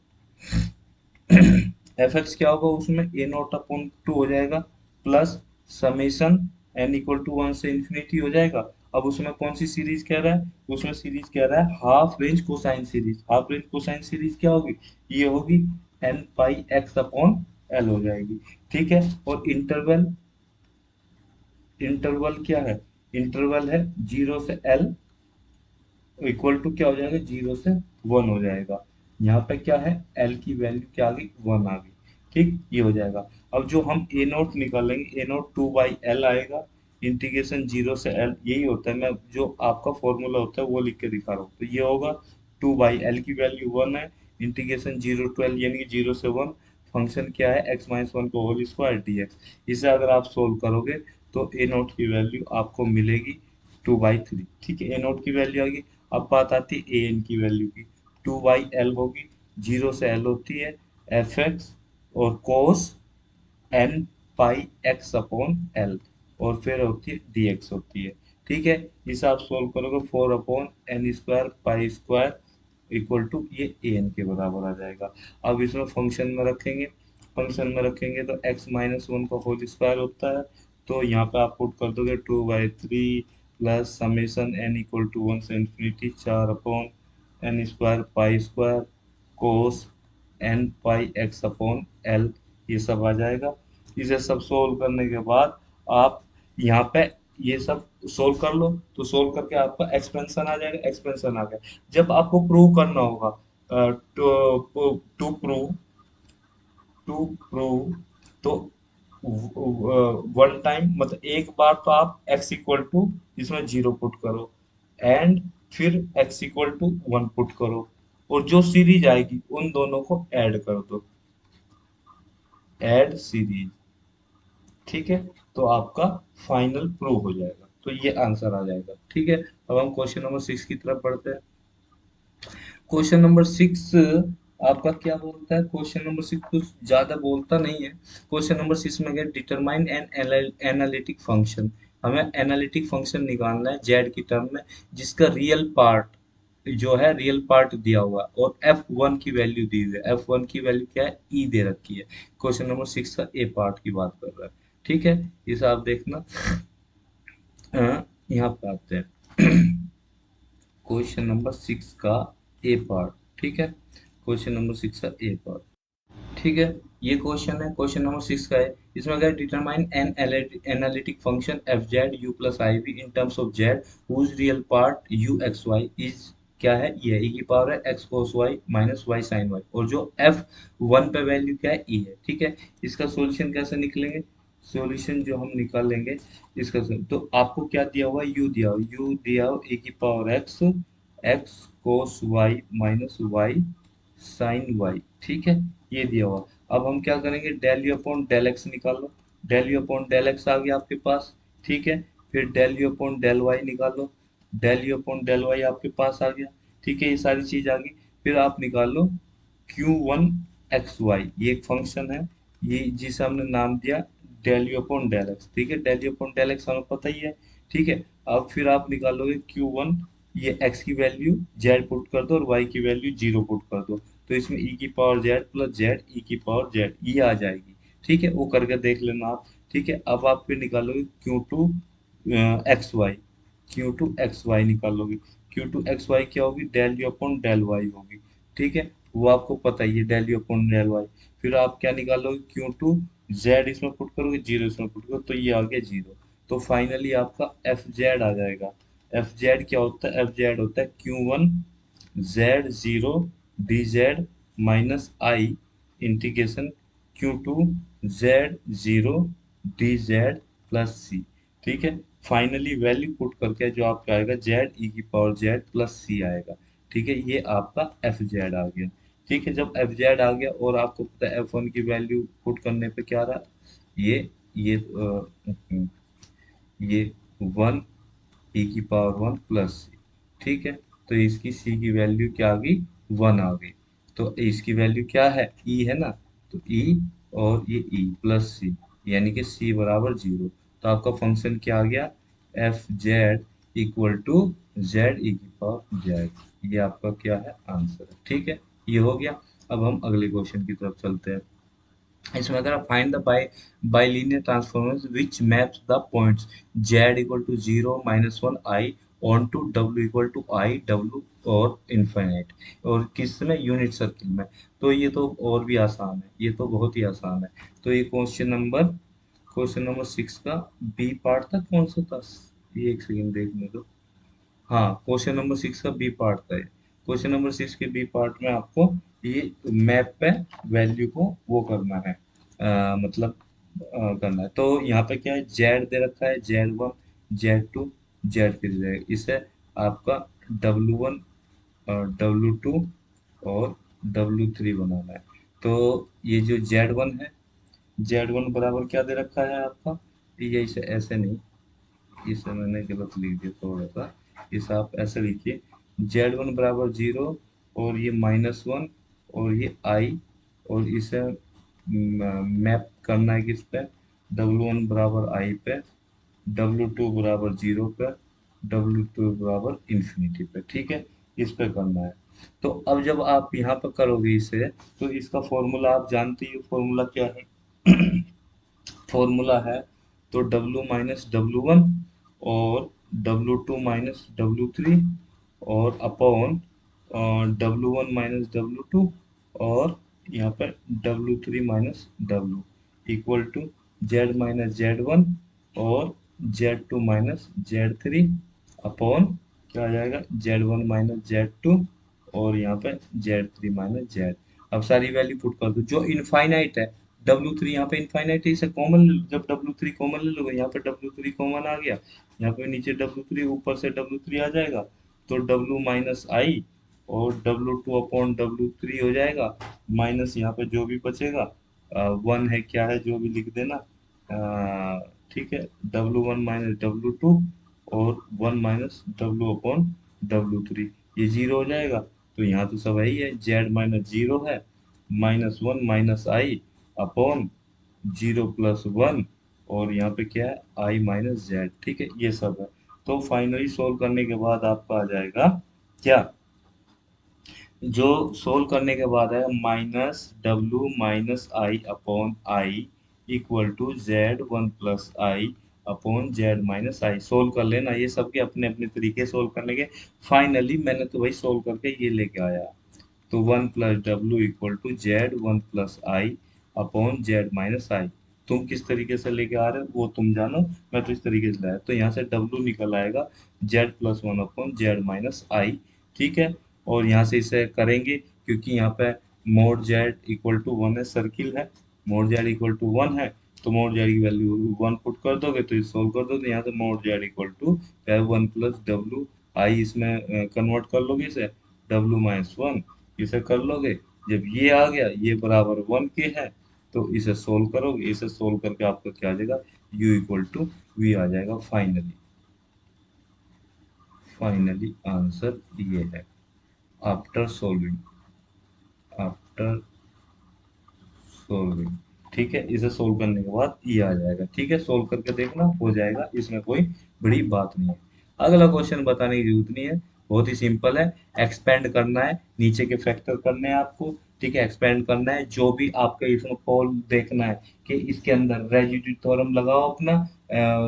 एफ एक्स क्या होगा, उसमें a0/2 हो जाएगा प्लस समेशन n = 1 से इंफिनिटी हो जाएगा। अब उसमें कौन सी सीरीज कह रहा है, उसमें सीरीज कह रहा है half range cosine series. Half range cosine series क्या होगी, ये होगी n πx/L हो जाएगी। ठीक है, और इंटरवल, इंटरवल क्या है, इंटरवल है 0 से L, इक्वल टू क्या हो जाएगा, 0 से 1 हो जाएगा। यहाँ पे क्या है, एल की वैल्यू क्या आ गई, 1 आ गई। ठीक, ये हो जाएगा। अब जो हम ए नोट निकालेंगे, ए नोट 2/L आएगा, इंटीग्रेशन 0 से L, यही होता है, मैं जो आपका फॉर्मूला होता है वो लिख के दिखा रहा हूँ। तो ये होगा 2/L की वैल्यू 1 है, इंटीग्रेशन 0 to L यानी कि 0 से 1, फंक्शन क्या है, x-1 का होल स्क्वायर dx। इसे अगर आप सोल्व करोगे तो ए नोट की वैल्यू आपको मिलेगी 2/3। ठीक है, ए नोट की वैल्यू आ गई। अब बात आती है ए एन की वैल्यू की, 2/L होगी, 0 से L होती है एफ एक्स और कोस एन पाई x/L, और फिर होती है dx होती है। ठीक है, इसे आप सोल्व करोगे, 4/n² pi square equal to ये ए एन के बराबर आ जाएगा। अब इसमें फंक्शन में रखेंगे, फंक्शन में रखेंगे तो x-1 का होल स्क्वायर होता है, तो यहाँ पे आप पुट कर दोगे 2/3 प्लस समेशन n = 1 से infinity 4/n² pi square cos n pi x/L, ये सब आ जाएगा। इसे सब सोल्व करने के बाद आप यहाँ पे ये सब सोल्व कर लो, तो सोल्व करके आपका एक्सपेंशन आ जाएगा, एक्सपेंशन आ गया। जब आपको प्रूव करना होगा, to to prove, to prove, तो वन टाइम, मतलब एक बार तो आप x = इसमें 0 पुट करो, एंड फिर x इक्वल टू 1 पुट करो, और जो सीरीज आएगी उन दोनों को ऐड कर दो, ऐड सीरीज। ठीक है, तो आपका फाइनल प्रूव हो जाएगा, तो ये आंसर आ जाएगा। ठीक है, अब हम क्वेश्चन नंबर 6 की तरफ बढ़ते हैं। क्वेश्चन नंबर 6 आपका क्या बोलता है? क्वेश्चन नंबर 6 कुछ ज्यादा बोलता नहीं है। क्वेश्चन नंबर 6 में क्या, डिटरमाइन एन एनालिटिक फंक्शन। हमें एनालिटिक फंक्शन निकालना है जेड की टर्म में, जिसका रियल पार्ट जो है, रियल पार्ट दिया हुआ है और एफ वन की वैल्यू दी हुई है। एफ वन की वैल्यू क्या है? ई दे रखी है। क्वेश्चन नंबर 6 का ए पार्ट की बात कर रहा है। ठीक है, इसे आप देखना। यहाँ पे आते हैं। क्वेश्चन नंबर 6 का ए पार्ट। ठीक है, क्वेश्चन नंबर 6 का ए पार्ट। ठीक है, ये क्वेश्चन है, क्वेश्चन नंबर 6 का है। इसमें क्या है, determine an analytic function f z u plus i v in terms of z whose real part u x y is, क्या है? ये ई की पावर है x cos y minus y sine y, और जो एफ वन पे value क्या है? ई है। ठीक है, इसका सॉल्यूशन कैसे निकलेंगे? सॉल्यूशन जो हम निकालेंगे इसका तो आपको क्या दिया हुआ है? यू दिया हुआ, यू दिया हुआ ए की power x, x cos y minus y sine y. ठीक है, ये दिया हुआ। अब हम क्या करेंगे? Del u upon del x निकाल लो। Del u upon del x आ गया आपके पास। ठीक है, फिर del u upon del y निकाल लो। Del u upon del y आपके पास आ गया। ठीक है, ये सारी चीज आ गई। फिर आप निकाल लो Q1 एक्स वाई, ये एक फंक्शन है, ये जिसे हमने नाम दिया del u upon del x. ठीक है, del u upon del x हमें पता ही है। ठीक है, अब फिर आप निकालोगे Q1, ये x की वैल्यू z पुट कर दो और y की वैल्यू 0 पुट कर दो, तो इसमें e की power z plus z e की पावर z ये आ जाएगी। ठीक है, वो करके देख लेना आप। ठीक है, अब आप फिर निकालोगे Q2 x Y, Q2 x Y निकालोगे। Q2 एक्स वाई क्या होगी? Del u upon del y होगी। ठीक है, वो आपको पता ही है, del u upon del y. फिर आप क्या निकालोगे? Q2 z इसमें पुट करोगे, 0 इसमें पुट करोगे, तो ये आ गया 0। तो फाइनली आपका एफ जेड आ जाएगा। एफ जेड क्या होता है? एफ जेड होता है Q1 Z zero D Z minus I integration Q2 Z zero D Z plus C. ठीक है, फाइनली वैल्यू पुट करके जो आपका आएगा जेड ई की पावर जेड प्लस सी आएगा। ठीक है, ये आपका एफ जेड आ गया। ठीक है, जब एफ जेड आ गया और आपको पता है एफ वन की वैल्यू पुट करने पे क्या रहा, ये ये वन ई की पावर वन प्लस सी। ठीक है, तो इसकी सी की वैल्यू क्या आ गई? वन आ गई। तो इसकी वैल्यू क्या है? ई है ना, तो ई और ये ई प्लस सी, यानी कि सी बराबर 0। तो आपका फंक्शन क्या आ गया? F Z equal to Z E की पावर जेड। ये आपका क्या है? आंसर है। ठीक है, ये हो गया। अब हम अगले क्वेश्चन की तरफ चलते हैं। इसमें अगर आप find the bilinear transformers which maps the points z equal to 0 minus 1 i on to w equal to i w और इनफाइनाइट, और किस में? यूनिट सर्किल में। तो ये तो और भी आसान है, ये तो बहुत ही आसान है। तो ये क्वेश्चन नंबर 6 का बी पार्ट था, कौन सा था? ये एक सेकंड देखने दो। हाँ, क्वेश्चन नंबर 6 का बी पार्ट था ये। क्वेश्चन नंबर 6 के बी पार्ट में आपको ये मैप पे वैल्यू को वो करना है, मतलब करना है। तो यहाँ पे क्या है? जेड दे रखा है, जेड 1, जेड 2, जेड 3 इसे आपका W1, W2 और W3 बनाना है। तो ये जो जेड 1 है, जेड 1 बराबर क्या दे रखा है आपका? ये इसे ऐसे नहीं, इसे मैंने गलत लिख दिया थोड़ा सा, इसे आप ऐसे लिखिए, Z1 बराबर 0, और ये -1, और ये I, और इसे मैप करना है किस पे? W1 बराबर I पे, W2 बराबर 0 पे, W2 बराबर इंफिनिटी पे। ठीक है, इस पे करना है। तो अब जब आप यहाँ पर करोगे इसे, तो इसका फॉर्मूला आप जानते ही हो, फॉर्मूला क्या है? फॉर्मूला है तो W माइनस W1 और W2 माइनस W3 और अपॉन W1 माइनस W2 और यहाँ पर W3 minus W equal to Z minus Z1 और Z2 माइनस Z3 अपॉन क्या आ जाएगा? Z1 माइनस Z2 और यहाँ पे Z3 माइनस Z। अब सारी वैल्यू पुट कर दो जो इनफाइनाइट है। W3 यहाँ पे इनफाइनाइट है, इसे कॉमन ले लो। जब W3 कॉमन ले लोगे, यहाँ पे W3 कॉमन आ गया, यहाँ पे नीचे W3, ऊपर से W3 आ जाएगा, तो डब्लू माइनस आई और W2/W3 हो जाएगा, माइनस यहाँ पे जो भी बचेगा 1 है क्या है जो भी लिख देना। ठीक है, W1 माइनस W2 और 1 माइनस W/W3, ये जीरो हो जाएगा। तो यहाँ तो सब है ही है, जेड माइनस जीरो है, -1 माइनस आई अपॉन 0+1, और यहाँ पे क्या है आई माइनस जेड। ठीक है, ये सब है। तो फाइनली सोल्व करने के बाद आपका आ जाएगा क्या, जो सोल्व करने के बाद है -W - I upon I equal to Z1+I upon Z-I। Solve कर लेना, ये सबके अपने अपने तरीके सोल्व करने के। फाइनली मैंने तो वही सोल्व करके ये लेके आया। तो 1+W equal to Z1+I upon Z-I। तुम किस तरीके से लेके आ रहे हो वो तुम जानो, मैं तो इस तरीके से लाया। तो यहाँ से W निकल आएगा Z+1 अपॉन Z-I। ठीक है, और यहाँ से इसे करेंगे क्योंकि यहाँ पे मोड जेड इक्वल टू 1 है, सर्किल है, मोड जेड इक्वल टू 1 है, तो मोड जेड की वैल्यू 1 पुट कर दोगे तो इसे सोल्व कर दो। तो यहाँ से mod z equal to 1+W i, इसमें कन्वर्ट कर लोगे इसे, W-1 इसे कर लोगे। जब ये आ गया, ये बराबर 1 के है, तो इसे सोल्व करोगे, इसे सोल्व करके आपका क्या आ जाएगा, U इक्वल टू V आ जाएगा। फाइनली फाइनली आंसर ये है आफ्टर सोल्विंग, आफ्टर सोल्विंग। ठीक है, इसे सोल्व करने के बाद ये आ जाएगा। ठीक है, सोल्व करके देखना, हो जाएगा, इसमें कोई बड़ी बात नहीं है। अगला क्वेश्चन बताने की जरूरत नहीं है, बहुत ही सिंपल है। एक्सपेंड करना है, नीचे के फैक्टर करने हैं आपको। ठीक है, एक्सपेंड करना है, जो भी आपके इसमें पोल देखना है कि इसके अंदर रेजिड्यू थ्योरम लगाओ अपना,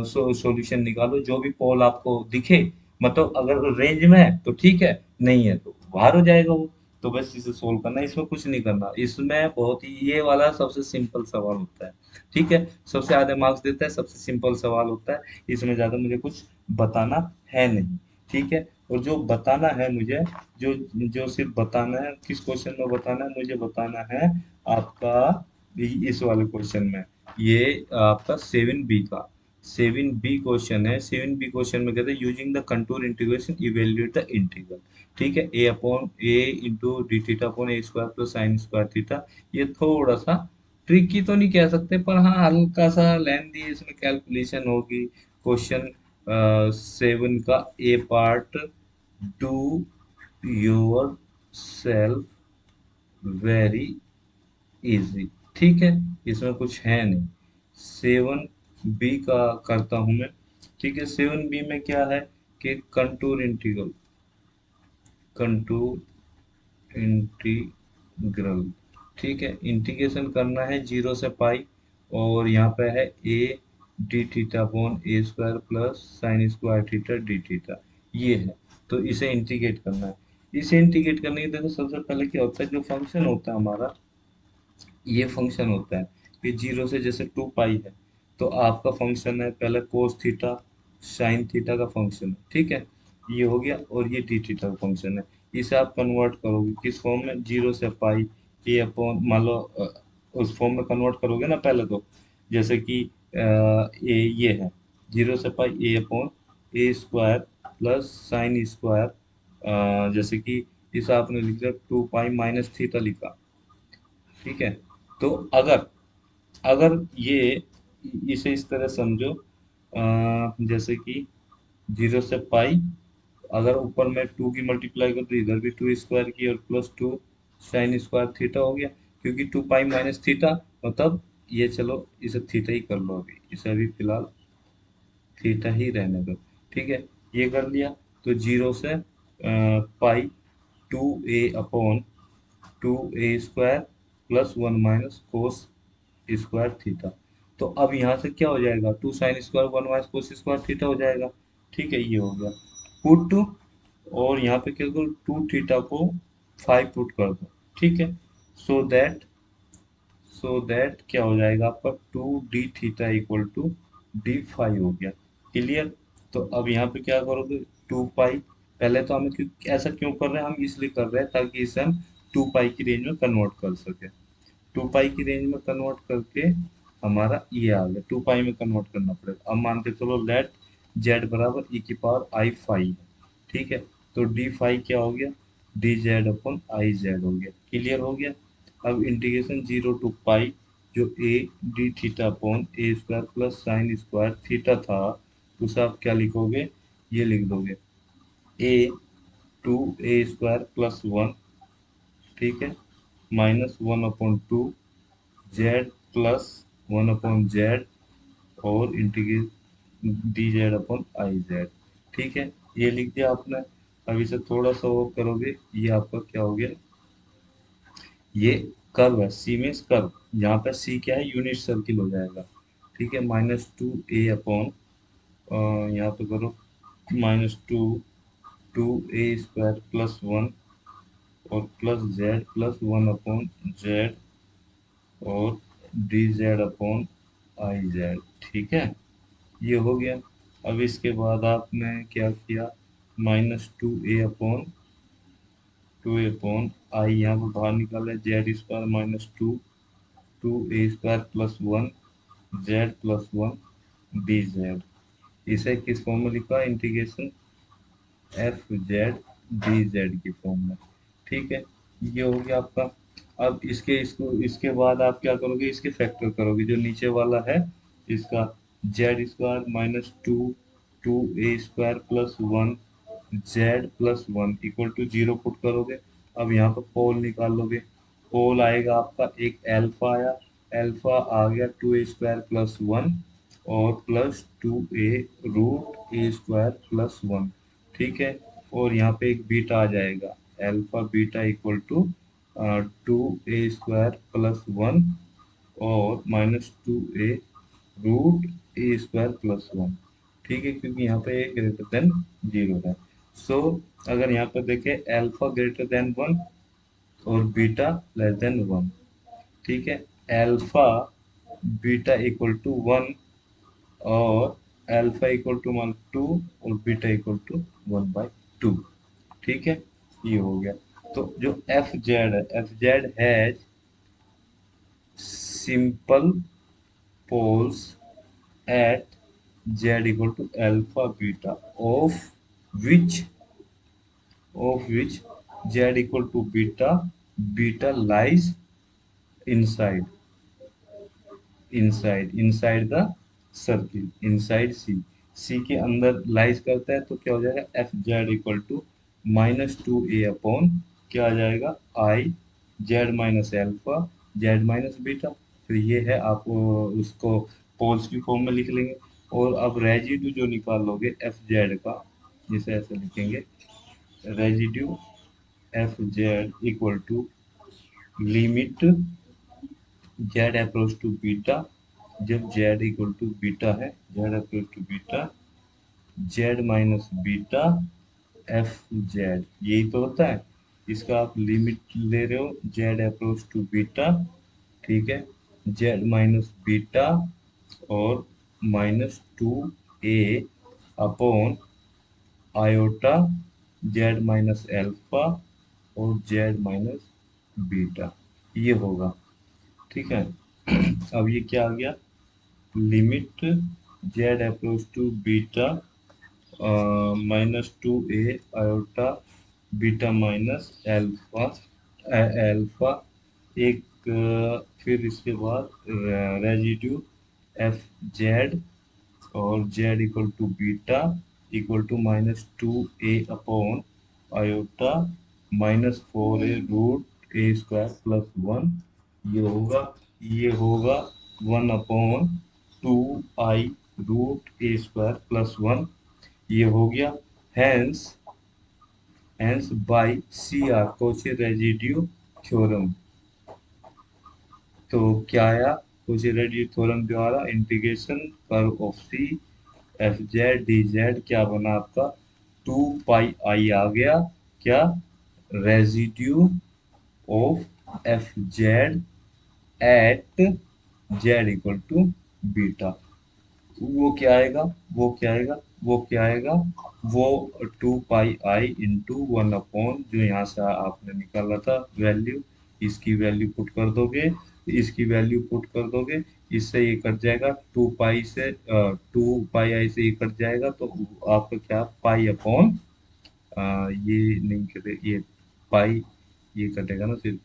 सॉल्यूशन निकालो, जो भी पोल आपको दिखे, मतलब अगर रेंज में है तो ठीक है, नहीं है तो बाहर हो जाएगा वो। तो बस इसे सोल्व करना है, इसमें कुछ नहीं करना। इसमें बहुत ही ये वाला सबसे सिंपल सवाल होता है। ठीक है, सबसे ज्यादा मार्क्स देता है, सबसे सिंपल सवाल होता है, इसमें ज्यादा मुझे कुछ बताना है नहीं। ठीक है, और जो बताना है मुझे, जो जो सिर्फ बताना है, किस क्वेश्चन में बताना है, मुझे बताना है आपका इस वाले क्वेश्चन में, ये आपका 7B का 7B क्वेश्चन है। 7B क्वेश्चन में कहते हैं using the contour integration evaluate the integral. ठीक है, A/A × d theta upon A² plus sine square theta. ये थोड़ा सा ट्रिकी तो नहीं कह सकते, पर हाँ हल्का सा लेंथी है, इसमें कैलकुलेशन होगी। क्वेश्चन 7 का A part, do yourself very easy. ठीक है, इसमें कुछ है नहीं। 7B का करता हूं मैं। ठीक है, 7B में क्या है कि कंटूर इंटीग्रल, कंटूर इंटीग्रल। ठीक है, इंटीग्रेशन करना है 0 से पाई, और यहाँ पे है A d theta upon A² plus sine square theta D theta, ये है। तो इसे इंटीग्रेट करना है। इसे इंटीग्रेट करने की देखो, सबसे पहले क्या होता है, जो फंक्शन होता है हमारा, ये फंक्शन होता है कि 0 से जैसे 2 पाई है, तो आपका फंक्शन है पहले कोस थीटा साइन थीटा का फंक्शन है। ठीक है, ये हो गया, और ये डी थीटा का फंक्शन है। इसे आप कन्वर्ट करोगे किस फॉर्म में, 0 से पाई ए अपॉन, मान लो उस फॉर्म में कन्वर्ट करोगे ना पहले तो, जैसे कि ए ये है 0 से पाई A/A² प्लस साइन स्क्वायर, जैसे कि इसे आपने लिख दिया 2 पाई माइनस थीटा लिखा। ठीक है, तो अगर अगर ये, इसे इस तरह समझो, जैसे कि 0 से पाई, अगर ऊपर में 2 की मल्टीप्लाई कर तो इधर भी 2 स्क्वायर की, और +2 साइन स्क्वायर थीटा हो गया, क्योंकि 2 पाई माइनस थीटा, मतलब ये, चलो इसे थीटा ही कर लो, अभी इसे अभी फिलहाल थीटा ही रहने दो। ठीक है, ये कर लिया। तो 0 से पाई 2A/2A² plus 1 minus cos square theta. तो अब यहाँ से क्या हो जाएगा, 2 sine square 1 minus cos square theta हो जाएगा। ठीक है, ये हो गया पुट टू, और यहाँ पे क्या करो, 2 थीटा को 5 पुट कर दो। ठीक है, सो दैट क्या हो जाएगा आपका, 2d theta equal to d5 हो गया। क्लियर। तो अब यहाँ पे क्या करोगे, 2 पाई, पहले तो हमें क्यों, ऐसा क्यों कर रहे हैं हम, इसलिए कर रहे हैं ताकि इसे हम 2 पाई की रेंज में कन्वर्ट कर सके। 2 पाई की रेंज में कन्वर्ट करके हमारा ये आ गया, 2 पाई में कन्वर्ट करना पड़ेगा। अब मान के चलो लेट जेड बराबर E⁴ I5। ठीक है, तो डी फाई क्या हो गया, D Z upon I Z हो गया। क्लियर हो गया। अब इंटीग्रेशन 0 टू पाई जो A D theta upon A square plus sine square theta था, उसे आप क्या लिखोगे, ये लिख दोगे A two A square plus one, ठीक है, minus one upon two Z plus one upon Z और integrate D Z upon I Z. ठीक है, ये लिख दिया आपने। अब इसे थोड़ा सा और करोगे, ये आपका क्या हो गया, ये कर्व है, सीमेंस कर्व। यहाँ पे सी क्या है, यूनिट सर्किल हो जाएगा। ठीक है, माइनस टू ए अपॉन, यहाँ पे करो माइनस टू टू ए स्क्वायर प्लस वन और plus Z plus one upon Z और D Z upon I Z. ठीक है, ये हो गया। अब इसके बाद आपने क्या किया, minus two A upon i यहाँ पर बाहर निकाले, z square minus two two ए square plus one z plus one d z. इसे किस फॉर्म में लिखा, integration f z d z की फॉर्म में। ठीक है, ये हो गया आपका। अब इसके बाद आप क्या करोगे, इसके फैक्टर करोगे, जो नीचे वाला है इसका z square minus two two A square plus one z plus one equal to zero put करोगे। अब यहाँ पर पोल निकाल लोगे। पोल आएगा आपका, एक एल्फा आया, एल्फा आ गया टू ए स्क्वायर प्लस वन और plus two a root A square plus one. ठीक है, और यहाँ पे एक बीटा आ जाएगा, alpha beta equal to two A square plus one और minus two a root A square plus one. ठीक है, क्योंकि यहाँ पे ए ग्रेटर देन जीरो है। सो अगर यहाँ पर देखें एल्फा ग्रेटर देन वन और बीटा लेस देन वन, ठीक है, alpha beta equal to one और alpha equal to one two और beta equal to one by two. ठीक है, ये हो गया। तो जो एफ जेड है, F Z has simple poles at Z equal to alpha beta which which Z equal to beta, beta lies inside inside the circle inside C, C के अंदर लाइज करता है। तो क्या हो जाएगा, f Z equal to minus two A upon क्या आ जाएगा, i z minus alpha z minus beta. तो ये है, आप उसको पोल्स की फॉर्म में लिख लेंगे। और अब रेजिड्यू जो निकाल लोगे एफ जेड का, जिसे ऐसे लिखेंगे, residue F Z equal to limit Z approach to beta, जब जेड इक्वल टू बीटा है, z approach to beta z minus beta f z, यही तो होता है। इसका आप लिमिट ले रहे हो जेड अप्रोच टू बीटा, ठीक है, जेड माइनस बीटा और माइनस टू ए upon iota Z minus alpha और जेड माइनस बीटा, ये होगा। ठीक है, अब ये क्या आ गया, limit Z approach to beta minus two A iota beta minus alpha alpha, एक फिर इसके बाद रेजिड्यू एफ जेड और Z equal to beta equal to minus two A upon iota minus four A root A square plus one, ये होगा one upon two i root A square plus one, ये हो गया। Hence hence by C R Cauchy residue theorem, तो क्या आया, Cauchy residue theorem द्वारा integration curve of C f z d z क्या बना आपका, टू पाई आई आ गया, क्या, residue of f z at Z equal to beta. वो क्या आएगा, वो two pi i into one upon, जो यहाँ से आपने निकाला था वैल्यू, इसकी वैल्यू पुट कर दोगे, इससे ये कट जाएगा, टू पाई आई से ये कट जाएगा, तो आपका क्या, पाई अपॉन ये नहीं कटे, ये पाई, ये कटेगा ना सिर्फ,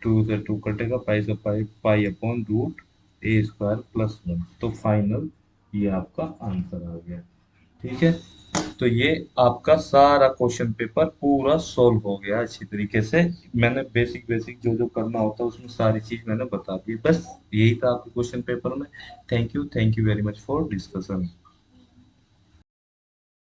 टू से टू कटेगा, पाई से पाई, पाई अपॉन रूट ए स्क्वायर प्लस वन, तो फाइनल ये आपका आंसर आ गया। ठीक है, तो ये आपका सारा क्वेश्चन पेपर पूरा सॉल्व हो गया अच्छी तरीके से। मैंने बेसिक बेसिक जो जो करना होता है उसमें सारी चीज मैंने बता दी, बस यही था आपके क्वेश्चन पेपर में। Thank you very much for discussion.